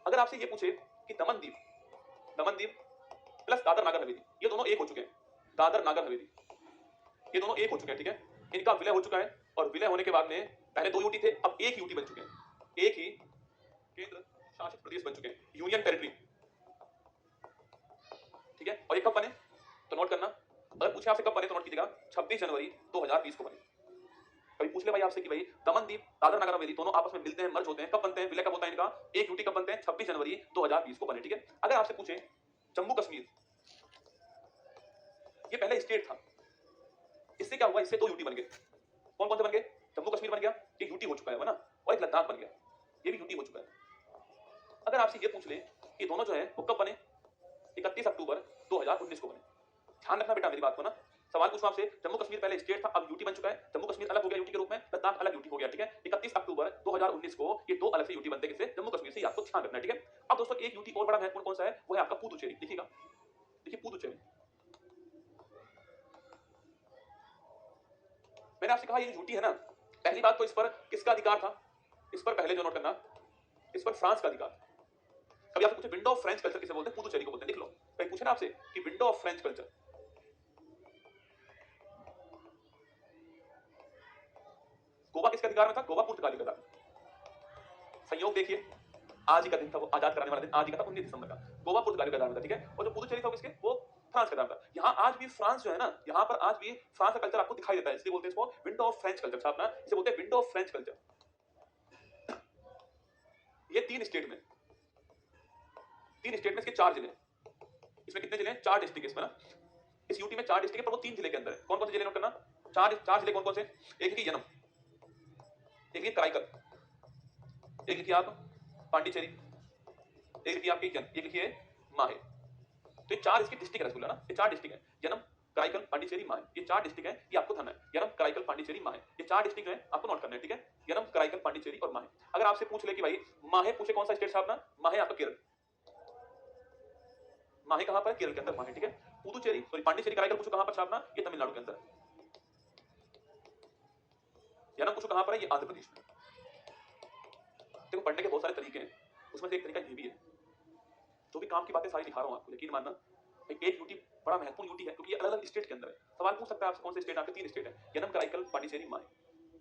अगर आपसे ये पूछे कि दमनदीप प्लस दादर नागर हवेली, ये दोनों एक हो चुके हैं। दादर नागर हवेली ये दोनों एक हो चुके हैं, ठीक है? इनका विलय हो चुका है और विलय होने के बाद में पहले 2 यूटी थे, अब एक यूटी बन चुके हैं। एक ही केंद्र शासित प्रदेश बन चुके हैं, यूनियन टेरिटरी, ठीक है? और ये कब बने? तो नोट करना। अगर पूछे आपसे कब बने तो नोट कीजिएगा 26 जनवरी 2020 को बने। कभी पूछ ले भाई आपसे कि भाई दमनदीप दादर नगर हवेली दोनों आपस में मिलते हैं, मर्ज होते हैं, कब बनते हैं? विलय कब होता है इनका? एक यूटी कब बनते हैं? 26 जनवरी 2020 को बने, ठीक है? अगर आपसे पूछे जम्मू कश्मीर, ये पहले स्टेट था, इससे क्या हुआ? इससे 2 यूटी बन गए। कौन कौन से बन गए? जम्मू कश्मीर बन गया, एक यूटी हो चुका है ना, और एक लद्दाख बन गया, ये भी यूटी हो चुका है। अगर आपसे ये पूछ ले कि दोनों जो है वो कब बने? 31 अक्टूबर 2019 को बने। ध्यान रखना बेटा मेरी बात को ना। सवाल पूछूं आपसे, जम्मू कश्मीर पहले स्टेट था, अब यूटी बन चुका है। जम्मू कश्मीर अलग हो गया यूटी के रूप में, लद्दाख अलग यूटी हो गया, ठीक है? 31 अक्टूबर 2019 को ये 2 अलग से यूटी बनते किससे? जम्मू कश्मीर से। ये आपको ध्यान रखना है, ठीक है? अब दोस्तों एक यूटी और बड़ा महत्वपूर्ण कौन सा है? वो है आपका पुदुचेरी। लिखिएगा, देखिए पुदुचेरी। मैंने आपसे कहा ये यूटी है ना, पहली बात तो इस पर किसका अधिकार था? इस पर पहले जो नोट करना, इस पर फ्रांस का अधिकार। कभी आपसे पूछे विंडो ऑफ फ्रेंच कल्चर किसे बोलते हैं? पुदुचेरी को बोलते हैं। लिख लो। कहीं पूछे ना आपसे कि window of French culture, Goa किसके अधिकार में था? गोवा पुर्तगाली का था। संयोग देखिए, आज ही का दिन था, वो आजाद कराने वाला दिन आज ही का था, 19 दिसंबर का। गोवा पुर्तगाली का अधिकार में था, ठीक है? और जो पुदुचेरी था किसके? वो फ्रांस का था। यहाँ आज भी फ्रांस जो है ना, यहाँ पर आज भी फ्रांस का कल्चर आपको दिखाई देता है, इसलिए बोलते हैं इसको विंडो ऑफ फ्रेंच कल्चर। छापना, इसे बोलते हैं विंडो ऑफ फ्रेंच कल्चर। ये 3 स्टेट में, 3 स्टेट में इसके 4 जिले। इसमें कितने जिले हैं? 4 डिस्ट्रिक्ट इसमें ना। इस यूटी में 4 डिस्ट्रिक्ट है, पर वो 3 जिले के अंदर है। कौन कौन से जिले नोट करना? 4 जिले कौन कौन से? एक लिखिए यनम, एक लिखिए कराईकल, एक लिखिए आप पांडिचेरी, एक लिखिए आपकी एक लिखिए माहे। तो ये 4 इसके डिस्ट्रिक्ट है रसगुल्ला ना, ये 4 डिस्ट्रिक्ट है। यनम, कराईकल, पांडिचेरी, माहे, ये 4 डिस्ट्रिक्ट है। ये आपको ध्यान है, यनम, कराईकल, पांडिचेरी, माहे, ये 4 डिस्ट्रिक्ट जो है आपको नोट करना है, ठीक है? यनम, कराईकल, पांडिचेरी और माहे। अगर आपसे पूछ ले कि भाई माहे पूछे कौन सा स्टेट छापना? माहे आपका केरल। माहे कहां पर? केरल के अंदर माहे, ठीक है? पुदुचेरी सॉरी पांडिचेरी कराईकल पूछो कहां पर छापना? ये तमिलनाडु के अंदर। यनम पूछो कहां पर है? ये आंध्र प्रदेश में। देखो पढ़ने के बहुत सारे तरीके हैं, उसमें से एक तरीका ये भी है। जो भी काम की बातें सारी दिखा रहा हूं आपको, यकीन मानना एक यूटी बड़ा महत्वपूर्ण यूटी है, क्योंकि ये अलग अलग स्टेट के अंदर है। सवाल पूछ सकता है आपसे कौन से स्टेट? आपके 3 स्टेट है, यनम, कराईकल, पांडिचेरी, माहे।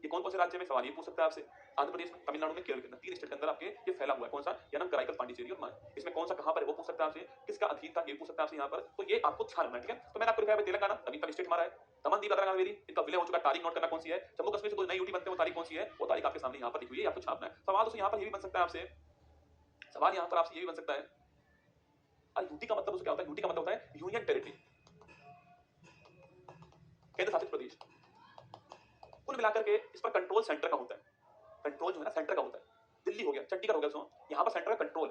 ये कौन कौन से राज्य में? सवाल ये पूछ सकता है आपसे। आंध्र प्रदेश में, तमिलनाडु में, केरल के अंदर, 3 स्टेट के अंदर आपके ये फैला हुआ है। कौन सा? यनम, कराईकल, पांडिचेरी और माहे। इसमें कौन सा कहां पर है वो पूछ सकता है आपसे। किसका अधीन था ये पूछ सकता है आपसे यहाँ पर। तो ये आपको ध्यान रखना है, ठीक है? तो मैंने आपको लिखा है तेलंगाना नवीनतम स्टेट हमारा है। दमनदीप दादरा नगर हवेली इनका विलय हो चुका, तारीख नोट करना कौन सी है। जम्मू कश्मीर से कोई नई यूटी बनते हैं, वो तारीख कौन सी है? वो तारीख आपके सामने यहाँ पर लिखी हुई है, आपको छापना है। सवाल दोस्तों यहाँ पर ये भी बन सकता है आपसे, सवाल यहाँ पर आपसे ये भी बन सकता है यूटी का मतलब क्या होता है? यूटी का मतलब होता है यूनियन टेरिटरी, केंद्र शासित प्रदेश। कुल मिलाकर के इस पर कंट्रोल सेंटर का होता है। कंट्रोल जो है ना सेंटर का होता है। दिल्ली हो गया, चंडीगढ़ हो गया, सुनो यहाँ पर सेंटर का कंट्रोल।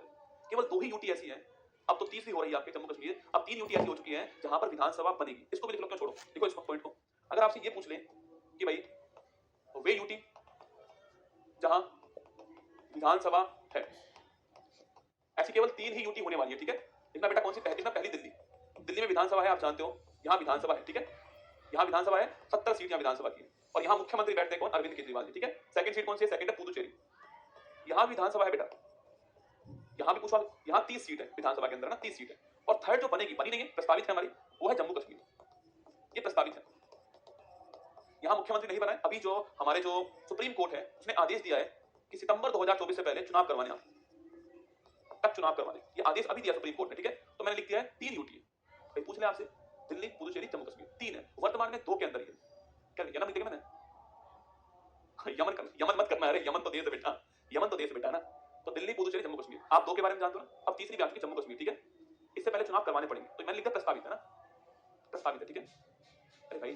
केवल 2 ही यूटी ऐसी हैं, अब तो 30 भी हो रही है आपके जम्मू कश्मीर। अब 3 यूटी ऐसी हो चुकी हैं जहां पर विधानसभा बनेगी। इसको भी लिख लो, क्यों छोड़ो, देखो इस पॉइंट को। अगर आपसे ये पूछ लें कि भाई वे यूटी जहां विधानसभा है, ऐसी केवल 3 ही यूटी होने वाली है, ठीक है? लिखना बेटा कौन सी? पहली दिल्ली। दिल्ली में विधानसभा है, आप जानते हो, यहाँ विधानसभा है, ठीक है? यहाँ विधानसभा है, 70 सीट यहाँ विधानसभा की है, और यहाँ मुख्यमंत्री बैठते हैं कौन? अरविंद केजरीवाल जी, ठीक है? सेकंड सीट कौन सी है? सेकंड है पुदुचेरी। यहाँ विधानसभा है बेटा, यहाँ भी पूछा, यहाँ 30 सीट है विधानसभा के अंदर ना, 30 सीट है। और थर्ड जो बनेगी, बनी नहीं है, प्रस्तावित है हमारी, वो है जम्मू कश्मीर। ये प्रस्तावित है, यहाँ मुख्यमंत्री नहीं बना है। अभी जो हमारे जो सुप्रीम कोर्ट है उसने आदेश दिया है कि सितंबर 2024 से पहले चुनाव करवाने, आप तक चुनाव करवाने, ये आदेश अभी दिया सुप्रीम कोर्ट ने, ठीक है? तो मैंने लिख दिया है 3 यूटी है। भाई पूछ ले आपसे, दिल्ली, पुदुचेरी, जम्मू कश्मीर 3 है, वर्तमान में 2 के अंदर ही है। क्या लिख दिया मैंने? यमन मत करना, अरे यमन तो देश है बेटा, यमन तो देश है बेटा ना। तो दिल्ली, पुदुचेरी, जम्मू कश्मीर, आप दो के बारे में जानते हो ना, अब तीसरी भी आ चुकी जम्मू कश्मीर, ठीक है। इससे पहले चुनाव करवाने पड़ेंगे, तो मैंने लिखा प्रस्तावित है ना, प्रस्तावित है, ठीक है। अरे भाई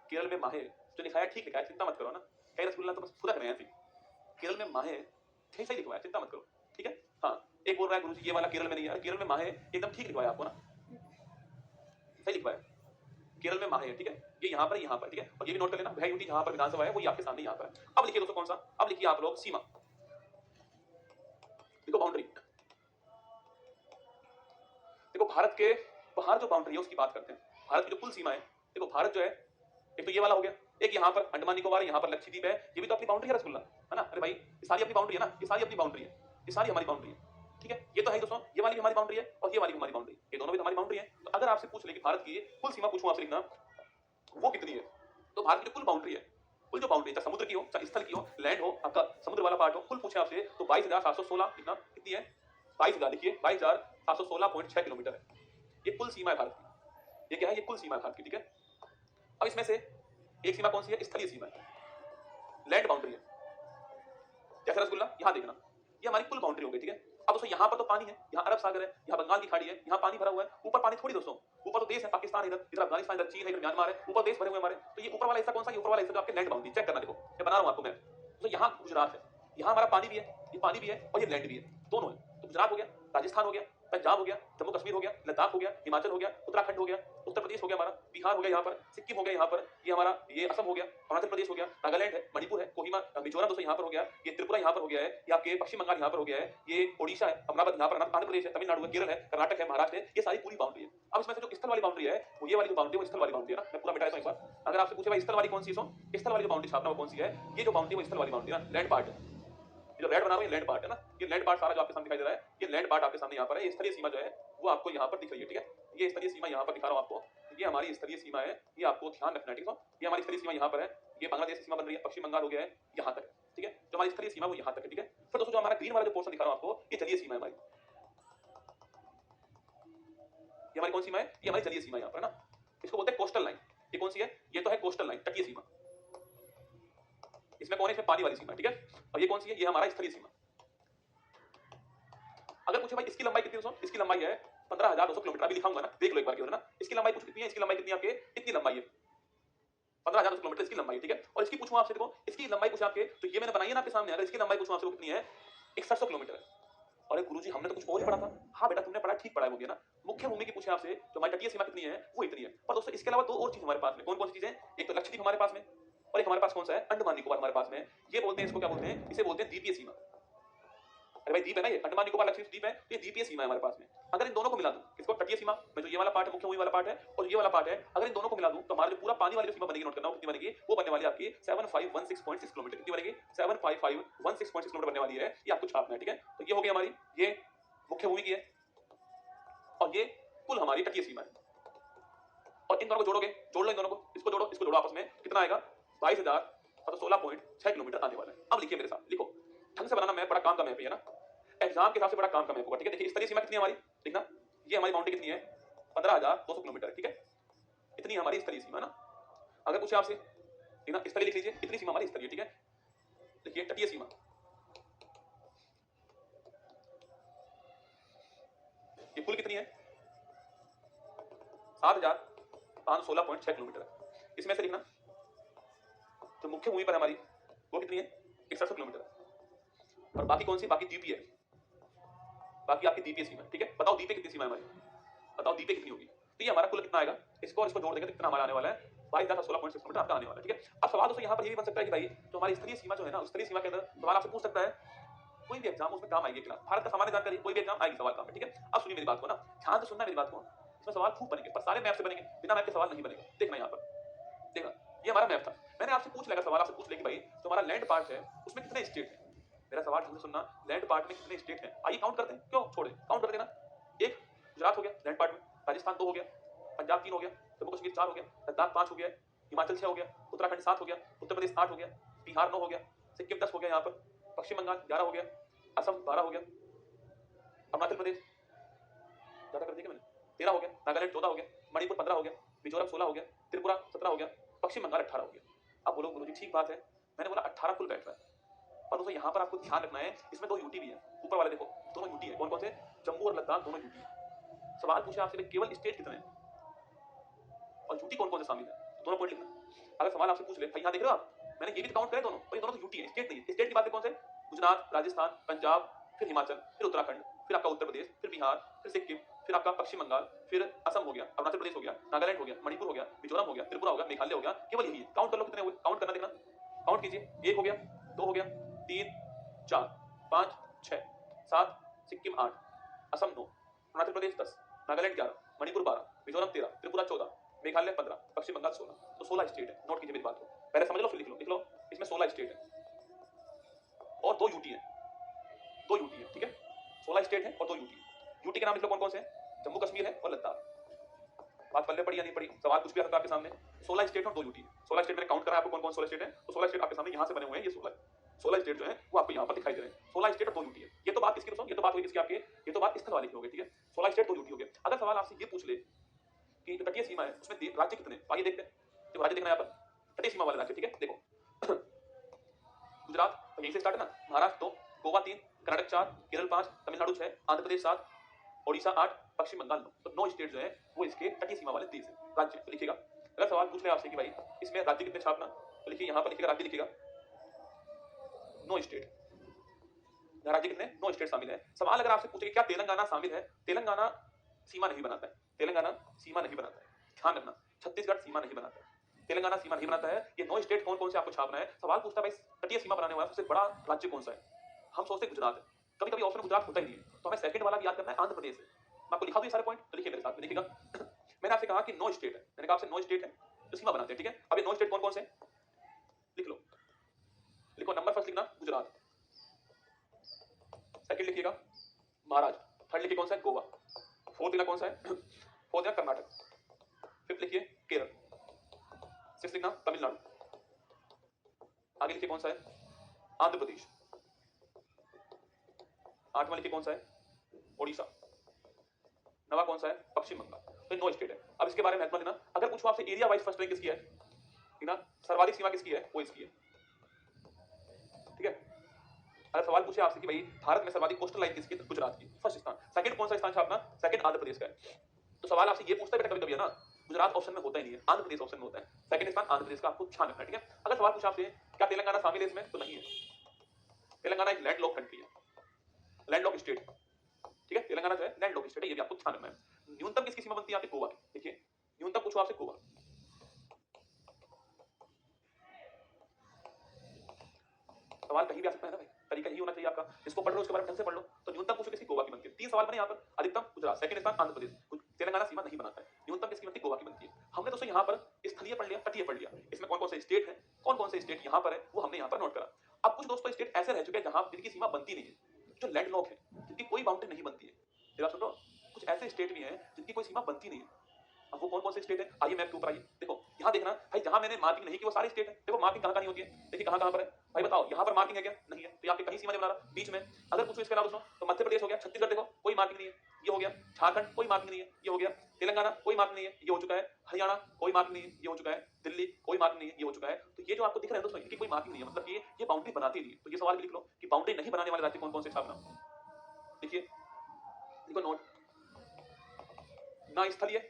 केरल में माहे जो लिखा है ठीक लिखा है, चिंता मत करो ना, कई रसगुल्ला तो बस फुदक रहे हैं ऐसे। केरल में माहे सही सही लिखवाया, चिंता मत करो, ठीक है। हाँ, एक बोल रहा है गुरुजी ये वाला केरल में नहीं है, केरल में माहे एकदम ठीक लिखवाया आपको ना, सही लिखवाया, केरल में माहे है, ठीक है। ये यहाँ पर, यहाँ पर, ठीक है। और ये भी नोट कर लेना, भाई यूटी जहाँ पर विधानसभा है वो आपके सामने यहाँ पर है। अब लिखिए दोस्तों कौन सा, अब लिखिए आप लोग सीमा, देखो बाउंड्री, देखो भारत के बाहर जो बाउंड्री है उसकी बात करते हैं, भारत की जो कुल सीमा है। देखो भारत जो है, एक तो ये वाला हो गया, एक यहाँ पर अंडमान निकोबार, यहाँ पर लक्षद्वीप है, ये भी तो अपनी बाउंड्री है रसगुल्ला, है ना। अरे भाई ये सारी अपनी बाउंड्री है ना, ये सारी अपनी बाउंड्री है, ये सारी हमारी बाउंड्री है, ठीक है। ये तो है दोस्तों, ये वाली भी हमारी बाउंड्री है और ये वाली भी हमारी बाउंड्री है, ये दोनों भी हमारी बाउंड्री है। तो अगर आपसे पूछ ले कि भारत की कुल सीमा पूछूं आपसे लिखना वो कितनी है, तो भारत की जो कुल बाउंड्री है, कुल जो बाउंड्री चाहे समुद्र की हो चाहे स्थल की हो, लैंड हो, आपका समुद्र वाला पार्ट हो, कुल पूछे आपसे तो 22,716 लिखना, कितनी है 22,000, लिखिए 22,716.6 किलोमीटर है, ये कुल सीमा है भारत की। ये क्या है, ये कुल सीमा है भारत की, ठीक है। अब इसमें से एक सीमा कौन सी है, स्थलीय सीमा है, लैंड बाउंड्री है, जैसे रसगुल्ला यहां देखना, ये हमारी कुल बाउंड्री हो गई, ठीक है। अब दोस्तों यहाँ पर तो पानी है, यहाँ अरब सागर है, यहाँ बंगाल की खाड़ी है, यहाँ पानी भरा हुआ है, ऊपर पानी थोड़ी दोस्तों, ऊपर तो देश है, पाकिस्तान है, इधर इधर अफगानिस्तान, इधर चीन है, इधर म्यांमार है, ऊपर देश भरे हुए हमारे। तो ये ऊपर वाला हिस्सा कौन सा, ये ऊपर वाला हिस्सा जो आपके लैंड बाउंड्री, चेक करना, देखो मैं बना रहा हूँ आपको मैं। तो यहाँ गुजरात है, यहाँ हमारा पानी भी है, ये पानी भी है और ये लैंड भी है, दोनों है। तो गुजरात हो गया, राजस्थान हो गया, पंजाब हो गया, जम्मू कश्मीर हो गया, लद्दाख हो गया, हिमाचल हो गया, उत्तराखंड हो गया, उत्तर प्रदेश हो गया हमारा, बिहार हो गया, यहाँ पर सिक्किम हो गया, यहाँ पर ये हमारा ये असम हो गया, अरुणाचल प्रदेश हो गया, नागालैंड है, मणिपुर है, कोहिमा मिजोरम दोस्तों यहाँ पर हो गया, ये त्रिपुरा यहाँ पर हो गया है, ये आपके पश्चिम बंगाल यहाँ पर हो गया है, ये ओडिशा है, अमरावती यहाँ पर, आंध्र प्रदेश है, तमिलनाडु है, केरल है, कर्नाटक है, महाराष्ट्र है, ये सारी पूरी बाउंड्री है। अब इसमें से जो स्थल वाली बाउंड्री है वो ये वाली जो बाउंड्री है वो स्थल वाली बाउंड्री है ना, मैं पूरा मिटा देता हूं एक बार। अगर आपसे पूछे भाई स्थल वाली कौन सी है, सो स्थल वाली जो बाउंड्री छापना वो कौन सी है, ये जो बाउंड्री वो स्थल वाली बाउंड्री है ना, लैंड पार्ट है, जो रेड बना हुआ है लैंड पार्ट है ना, ये लैंड पार्ट सारा जो आपके सामने दिखाई दे रहा है, ये लैंड पार्ट आपके सामने यहाँ पर है। ये स्थलीय सीमा जो है वो आपको यहाँ पर दिख रही है, ठीक है। ये स्थलीय सीमा यहाँ पर दिखा रहा हूँ आपको, ये हमारी स्थलीय सीमा है, ये आपको ध्यान रखना है, ठीक है। ये हमारी स्थलीय सीमा यहाँ पर है, ये बांग्लादेश की सीमा बन रही है, पश्चिम बंगाल हो गया है, यहाँ तक, ठीक है। जो हमारी स्थलीय सीमा वो यहाँ तक है, ठीक है। फिर दोस्तों जो हमारा ग्रीन वाला जो पोर्शन दिखा रहा हूँ आपको, ये जलीय सीमा है हमारी, ये हमारी कौन सीमा है, ये हमारी जलीय सीमा यहाँ पर है ना, इसको बोलते हैं कोस्टल लाइन। ये कौन सी है, ये तो है कोस्टल लाइन, तटीय सीमा। इसमें कौन है, इसमें पानी वाली सीमा, ठीक है। और ये कौन सी है, ये हमारा स्थलीय सीमा। अगर पूछे भाई इसकी लंबाई कितनी है, इसकी लंबाई है 15,200 किलोमीटर, अभी लिखाऊंगा ना, देख लो एक बार क्यों ना, इसकी लंबाई कुछ कितनी है, इसकी लंबाई कितनी है आपके, इतनी लंबाई है 15,200 किलोमीटर इसकी लंबाई, ठीक है। और इसकी पूछूं आपसे, देखो इसकी लंबाई पूछे आपके, तो ये मैंने बनाई है ना आपके सामने, अगर इसकी लंबाई पूछूं आपसे वो कितनी है, 6100 किलोमीटर है। अरे गुरुजी हमने तो कुछ और ही पढ़ा था, हाँ बेटा तुमने पढ़ा ठीक पढ़ा है, वो ना मुख्य भूमि की पूछे आपसे जो हमारी तटीय सीमा कितनी है वो इतनी है। पर दोस्तों इसके अलावा दो और चीज हमारे पास में, कौन कौन सी चीजें, एक तो लक्षद्वीप हमारे पास में और एक हमारे पास कौन सा है, अंडमान निकोबार हमारे पास में। ये बोलते हैं, इसको क्या बोलते हैं, इसे बोलते हैं द्वीपीय सीमा। अरे भाई द्वीप है ना, ये अंडमान निकोबार लक्षद्वीप द्वीप है, ये द्वीपीय सीमा है हमारे पास में। अगर इन दोनों को मिला दूं, इसको तटीय सीमा में जो ये वाला पार्ट है, मुख्य भूमि वाला पार्ट है और ये वाला पार्ट है, अगर इन दोनों को मिला दूं तो हमारा जो पूरा पानी वाली जो सीमा बनेगी, नोट करना वो कितनी बनेगी, वो बनने वाली है आपकी 7516.6 किलोमीटर। कितनी बनेगी, 7516.6 किलोमीटर बनने वाली है, ये आपको छापना है, ठीक है। तो ये हो गई हमारी, ये मुख्य भूमि की है और ये कुल हमारी तटीय सीमा है। और इन दोनों को जोड़ोगे, जोड़ लो इन दोनों को, इसको जोड़ो आपस में, कितना आएगा 22,716.6 किलोमीटर आने वाला है। अब लिखिए मेरे साथ, लिखो ढंग से बनाना, मैप बड़ा काम का मैप है ना, एग्जाम के हिसाब से बड़ा काम का मैप होगा, ठीक है। देखिए स्थलीय सीमा कितनी है हमारी, देखना ये हमारी बाउंड्री कितनी है 15,200 किलोमीटर, ठीक है, इतनी हमारी स्थलीय सीमा ना। अगर पूछे आपसे, ठीक ना, स्थलीय लिख लीजिए, इतनी सीमा हमारी स्थलीय, ठीक है। देखिए तटीय सीमा, ये कुल कितनी है 7,516.6 किलोमीटर है। इसमें से लिखना तो मुख्य भूमि पर हमारी वो कितनी है 6100 किलोमीटर और बाकी कौन सी, बाकी द्वीपीय है, बाकी आपकी द्वीपीय सीमा, ठीक है। बताओ द्वीपीय कितनी सीमा है हमारी, बताओ द्वीपीय कितनी होगी। तो ये हमारा कुल कितना आएगा, इसको और इसको जोड़ देंगे तो कितना हमारा आने वाला है 22,716.6 किलोमीटर आपका आने वाला है, ठीक है। अब सवाल दोस्तों यहाँ पर ये भी बन सकता है कि भाई जो हमारी स्थलीय सीमा जो है ना, स्थलीय सीमा के अंदर सवाल आपसे पूछ सकता है, कोई भी एग्जाम उसमें काम आएगी क्लास, भारत का सामान्य जानकारी कोई भी एग्जाम आएगी सवाल काम में, ठीक है। अब सुनिए मेरी बात को ना, ध्यान से सुनना मेरी बात को, इसमें सवाल खूब बनेंगे पर सारे मैप से बनेंगे, बिना मैप के सवाल नहीं बनेगा। देखना यहाँ पर, देखना ये हमारा मैप था, मैंने आपसे पूछ लेगा सवाल, आपसे पूछ ले कि भाई जो हमारा लैंड पार्ट है उसमें कितने स्टेट है। मेरा सवाल ढंग से सुनना, लैंड पार्ट में कितने स्टेट है, आइए काउंट करते हैं, क्यों छोड़े, काउंट कर देना। एक गुजरात हो गया लैंड पार्ट में, राजस्थान 2 हो गया, पंजाब 3 हो गया, जम्मू कश्मीर 4 हो गया, लद्दाख 5 हो गया, हिमाचल 6 हो गया, उत्तराखंड 7 हो गया, उत्तर प्रदेश 8 हो गया, बिहार 9 हो गया, सिक्किम 10 हो गया, यहाँ पर पश्चिम बंगाल 11 हो गया, असम 12 हो गया, अरुणाचल प्रदेश ज्यादा कर दिया मैंने 13 हो गया, नागालैंड 14 हो गया, मणिपुर 15 हो गया, मिजोरम 16 हो गया, त्रिपुरा 17 हो गया, पश्चिम बंगाल 18 हो गया। अब बोलो गुरुजी ठीक बात है, मैंने बोला 18 कुल बैठ रहा है। पर दोस्तों यहाँ पर आपको ध्यान रखना है, इसमें 2 यूटी भी है, ऊपर वाले देखो दोनों यूटी है। कौन कौन से? जम्मू और लद्दाख दोनों यूटी है। सवाल पूछे आपसे भाई केवल स्टेट कितने हैं और यूटी कौन कौन से शामिल है, दोनों पॉइंट लिखना। अगर सवाल आपसे पूछ ले भाई यहाँ देख रहे हो आप, मैंने ये भी काउंट करे दोनों, भाई दोनों तो यूटी है, स्टेट नहीं है। स्टेट की बात कौन से? गुजरात, राजस्थान, पंजाब, फिर हिमाचल, फिर उत्तराखंड, फिर आपका उत्तर प्रदेश, फिर बिहार, फिर सिक्किम, फिर आपका पश्चिम बंगाल, फिर असम हो गया, अरुणाचल प्रदेश हो गया, नागालैंड हो गया, मणिपुर हो गया, मिजोरम हो गया, त्रिपुरा हो गया, मेघालय हो गया। केवल यही है। काउंट कर लो कितने हुए, काउंट करना देखना, काउंट कीजिए। 1 हो गया, 2 हो गया, 3, 4, 5, 6, 7, सिक्किम 8, असम 9, अरुणाचल प्रदेश 10, नागालैंड 11, मणिपुर 12, मिजोरम 13, त्रिपुरा 14, मेघालय 15, पश्चिम बंगाल 16। तो 16 स्टेट है। नोट कीजिए मेरी बात को, पहले समझ लो फिर लिख लो। लिख लो, इसमें 16 स्टेट है और 2 यूटी है, 2 यूटी है, ठीक है। 16 स्टेट है और 2 यूटी है। यूटी के नाम लिख लो कौन कौन से हैं? जम्मू कश्मीर है और लद्दाख। बात पल्ले पड़ी या नहीं पड़ी? सवाल कुछ भी आ सकता है आपके सामने। 16 स्टेट और 2 यूटी है। 16 स्टेट मैंने काउंट करा आपको कौन कौन 16 स्टेट है, तो 16 स्टेट आपके सामने यहाँ से बने हुए हैं। ये 16 स्टेट जो है वो आपको यहाँ पर दिखाई दे रहे हैं। 16 स्टेट और 2 यूटी है। ये तो बात किसकी दोस्तों? ये तो बात हुई किसकी आपके? ये तो बात स्थल वाले की हो गई, ठीक है। 16 स्टेट 2 यूटी हो गए। अगर सवाल आपसे ये पूछ ले कि जो तटीय सीमा है उसमें राज्य कितने, आइए देखते हैं। देखो राज्य देखना है यहाँ पर, तटीय सीमा वाले राज्य, ठीक है। देखो गुजरात तो यहीं से स्टार्ट है ना, महाराष्ट्र 2, गोवा 3, कर्नाटक 4, केरल 5, तमिलनाडु 6, आंध्र प्रदेश 7, ओडिशा 8, पश्चिम बंगाल 9। तो 9 स्टेट जो है वो इसके तटीय सीमा वाले देश है, राज्य। तो लिखिएगा, अगर सवाल पूछ ले आपसे कि भाई इसमें राज्य कितने छापना, तो लिखिए यहाँ पर लिखिएगा राज्य, लिखिएगा 9 स्टेट। राज्य कितने? 9 स्टेट शामिल है। सवाल अगर आपसे पूछे क्या तेलंगाना शामिल है, तेलंगाना सीमा नहीं बनाता है, तेलंगाना सीमा नहीं बनाता है, ध्यान रखना। छत्तीसगढ़ सीमा नहीं बनाता है, तेलंगाना सीमा नहीं बनाता है। ये 9 स्टेट कौन कौन से आपको छापना है। सवाल पूछता है भाई तटीय सीमा बनाने वाला सबसे बड़ा राज्य कौन सा है, हम सोचते हैं गुजरात है। कभी कभी ऑप्शन गुजरात होता ही नहीं है, तो हमें सेकंड वाला भी याद करना है, आंध्र प्रदेश है। मैं आपको लिखा दूं ये सारे पॉइंट, तो लिखिए मेरे साथ में, लिखिएगा। मैंने आपसे कहा कि 9 स्टेट है, मैंने कहा आपसे 9 स्टेट है जो सीमा बनाते हैं, ठीक है। अब ये 9 स्टेट कौन कौन से हैं लिख लो। लिखो, नंबर फर्स्ट लिखना गुजरात, सेकंड लिखिएगा महाराष्ट्र, थर्ड लिखिए कौन सा है गोवा, फोर्थ लिखना कौन सा है फोर्थ लिखना कर्नाटक, फिफ्थ लिखिए केरल, सिक्स्थ लिखना तमिलनाडु, आगे लिखिए कौन सा है आंध्र प्रदेश, आठवां लिखिए कौन सा है ओडिशा, नवा कौन सा है पश्चिम बंगाल। तो 9 स्टेट है। अब इसके बारे में महत्व लेना, अगर पूछो आपसे एरिया वाइज फर्स्ट रैंक किसकी है, ठीक ना, सर्वाधिक सीमा किसकी है, वो इसकी है, ठीक है। अगर सवाल पूछे आपसे कि भाई भारत में सर्वाधिक कोस्टल लाइन किसकी है, तो गुजरात की फर्स्ट स्थान। सेकंड कौन सा स्थान छापना, सेकंड आंध्र प्रदेश का है। तो सवाल आपसे ये पूछता है बेटा कभी कभी है ना, गुजरात ऑप्शन में होता ही नहीं है, आंध्र प्रदेश ऑप्शन में होता है। सेकंड स्थान आंध्र प्रदेश का, आपको ध्यान रखना है, ठीक है। अगर सवाल पूछा आपसे क्या तेलंगाना शामिल है इसमें, तो नहीं है। तेलंगाना एक लैंडलॉक कंट्री है, लैंडलॉक स्टेट, ठीक है। तेलंगाना जो है लैंडलॉक स्टेट है, ये भी आपको ध्यान रखना है। न्यूनतम किसकी सीमा बनती है आपके गोवा की, देखिए न्यूनतम पूछो आपसे गोवा, सवाल कहीं भी आ सकता है ना भाई, तरीका यही होना चाहिए आपका, जिसको पढ़ रहे हो उसके बारे में ढंग से पढ़ लो। तो न्यूनतम पूछो किसकी, गोवा की बनती है। 3 सवाल बने यहाँ पर, अधिकतम गुजरात, सेकंड स्थान आंध्र प्रदेश, तेलंगाना सीमा नहीं बनाता है। न्यूनतम किसकी बनती है, गोवा की बनती है। हमने दोस्तों यहाँ पर स्थलीय पढ़ लिया, तटीय पढ़ लिया, इसमें कौन कौन से स्टेट है, कौन कौन से स्टेट यहाँ पर है वो हमने यहाँ पर नोट करा। अब कुछ दोस्तों स्टेट ऐसे रह चुके हैं जहां जिनकी सीमा बनती नहीं है, जो लैंडलॉक है, जिनकी कोई बाउंड्री नहीं बनती है। जरा सुनो, कुछ ऐसे स्टेट भी हैं जिनकी कोई सीमा बनती नहीं है। अब वो कौन कौन से स्टेट है, आइए मैप के ऊपर आइए, देखो यहाँ देखना भाई, जहां मैंने मार्किंग नहीं की वो सारे स्टेट है। देखो मार्किंग कहां कहां नहीं होती है, देखिए कहां कहां पर है भाई, बताओ यहाँ पर मार्किंग है क्या, नहीं है, तो यहाँ पे कहीं सीमा नहीं बना रहा बीच में। अगर पूछो इसके अलावा दोस्तों, तो मध्य प्रदेश हो गया, छत्तीसगढ़ देखो कोई मार्किंग नहीं है, ये हो गया। झारखंड कोई मार्किंग नहीं है, ये हो गया। तेलंगाना कोई मार्किंग नहीं है, ये हो चुका है। हरियाणा कोई मार्किंग नहीं है, ये हो चुका है। दिल्ली कोई मार्किंग नहीं है, ये हो चुका है। तो ये जो आपको दिख रहा है दोस्तों, इनकी कोई मार्किंग नहीं है, मतलब ये बाउंड्री बनाती नहीं है। तो ये सवाल भी लिख लो कि बाउंड्री नहीं बनाने वाले राज्य कौन कौन से छापना, देखिए देखो नोट, ना स्थलीय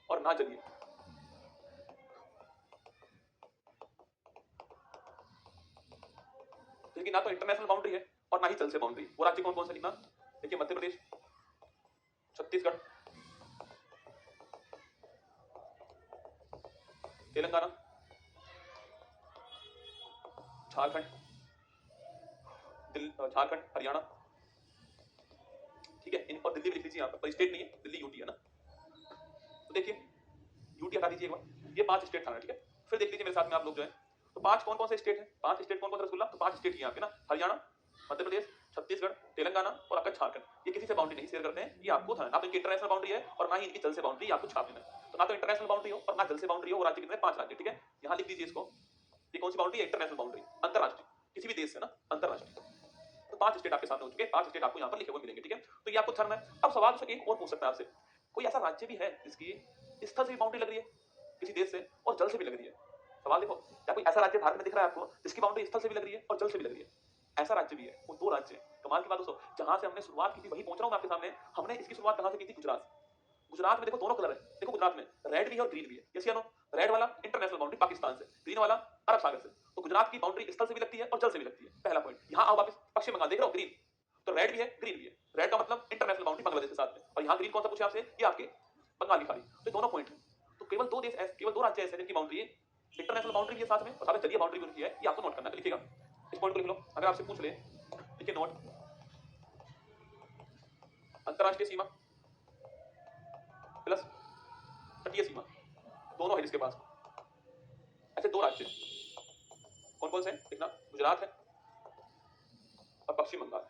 और ना जलीय, क्योंकि ना तो इंटरनेशनल बाउंड्री है और ना ही जल से बाउंड्री। वो राज्य कौन कौन से लिखना, देखिए मध्य प्रदेश, छत्तीसगढ़, तेलंगाना, झारखंड, झारखंड, हरियाणा, ठीक है। इन और दिल्ली भी लिख लीजिए यहाँ पर स्टेट नहीं है, दिल्ली यूटी है ना। तो देखिए यूटी हटा दीजिए एक बार, ये 5 स्टेट था ना, ठीक है। फिर देख लीजिए मेरे साथ में आप लोग जो है, तो 5 कौन कौन से स्टेट है, 5 स्टेट कौन कौन सा रसगुल्ला, तो 5 स्टेट यहाँ पे ना, हरियाणा, मध्य प्रदेश, छत्तीसगढ़, तेलंगाना और आपका झारखंड। ये किसी से बाउंड्री नहीं शेयर करते हैं, ये आपको था ना तो इनकी इंटरनेशनल बाउंड्री है और ना ही इनकी जल से बाउंड्री, आपको छाप देना है। तो ना तो इंटरनेशनल बाउंड्री हो और ना जल से बाउंड्री हो, वो राज्य कितने, 5 राज्य, ठीक है। यहाँ लिख दीजिए इसको, ये कौन सी बाउंड्री है, इंटरनेशनल बाउंड्री, अंतरराष्ट्रीय, किसी भी देश से ना अंतरराष्ट्रीय। तो 5 स्टेट आपके सामने हो चुके हैं, 5 स्टेट आपको यहाँ पर लिखे हुए मिलेंगे, ठीक है। तो ये आपको धर्म है। अब सवाल से एक और पूछ सकता है आपसे, कोई ऐसा राज्य भी है जिसकी स्थल से भी बाउंड्री लग रही है किसी देश से और जल से भी लग रही है। सवाल देखो, क्या कोई ऐसा राज्य भारत में दिख रहा है आपको जिसकी बाउंड्री स्थल से भी लग रही है और जल से भी लग रही है? ऐसा राज्य भी है, वो 2 राज्य हैं। कमाल की बात दोस्तों, जहाँ से हमने शुरुआत की थी वहीं पहुँच रहा हूँ मैं आपके सामने। हमने इसकी शुरुआत कहाँ से की थी? गुजरात से। गुजरात में देखो दोनों कलर है। देखो गुजरात में रेड भी है और ग्रीन भी है। यस या नो? रेड वाला इंटरनेशनल बाउंड्री पाकिस्तान से, ग्रीन वाला अरब सागर से। तो गुजरात की बाउंड्री स्थल से भी लगती है और जल से भी लगती है। पहला पॉइंट। यहाँ आओ वापस, पश्चिम बंगाल देख रहे हो ग्रीन। तो रेड भी है, ग्रीन भी है। रेड का मतलब इंटरनेशनल बाउंड्री बांग्लादेश के साथ में, और यहाँ ग्रीन कौन सा पूछे आपसे? ये आपके बंगाल की खाड़ी। तो दोनों पॉइंट है। तो केवल 2 देश ऐसे, केवल 2 राज्य ऐसे हैं जिनकी बाउंड्री इंटरनेशनल बाउंड्री भी है साथ में, और साथ में जलीय बाउंड्री भी उनकी है। ये आपको नोट करना है, तो लिखिएगा। इस पॉइंट को लिख लो। अगर आपसे पूछ ले, लिखिए नोट, अंतरराष्ट्रीय सीमा प्लस तटीय सीमा, दोनों है जिसके पास। ऐसे 2 राज्य कौन कौन से हैं? देखना, गुजरात है और पश्चिम बंगाल।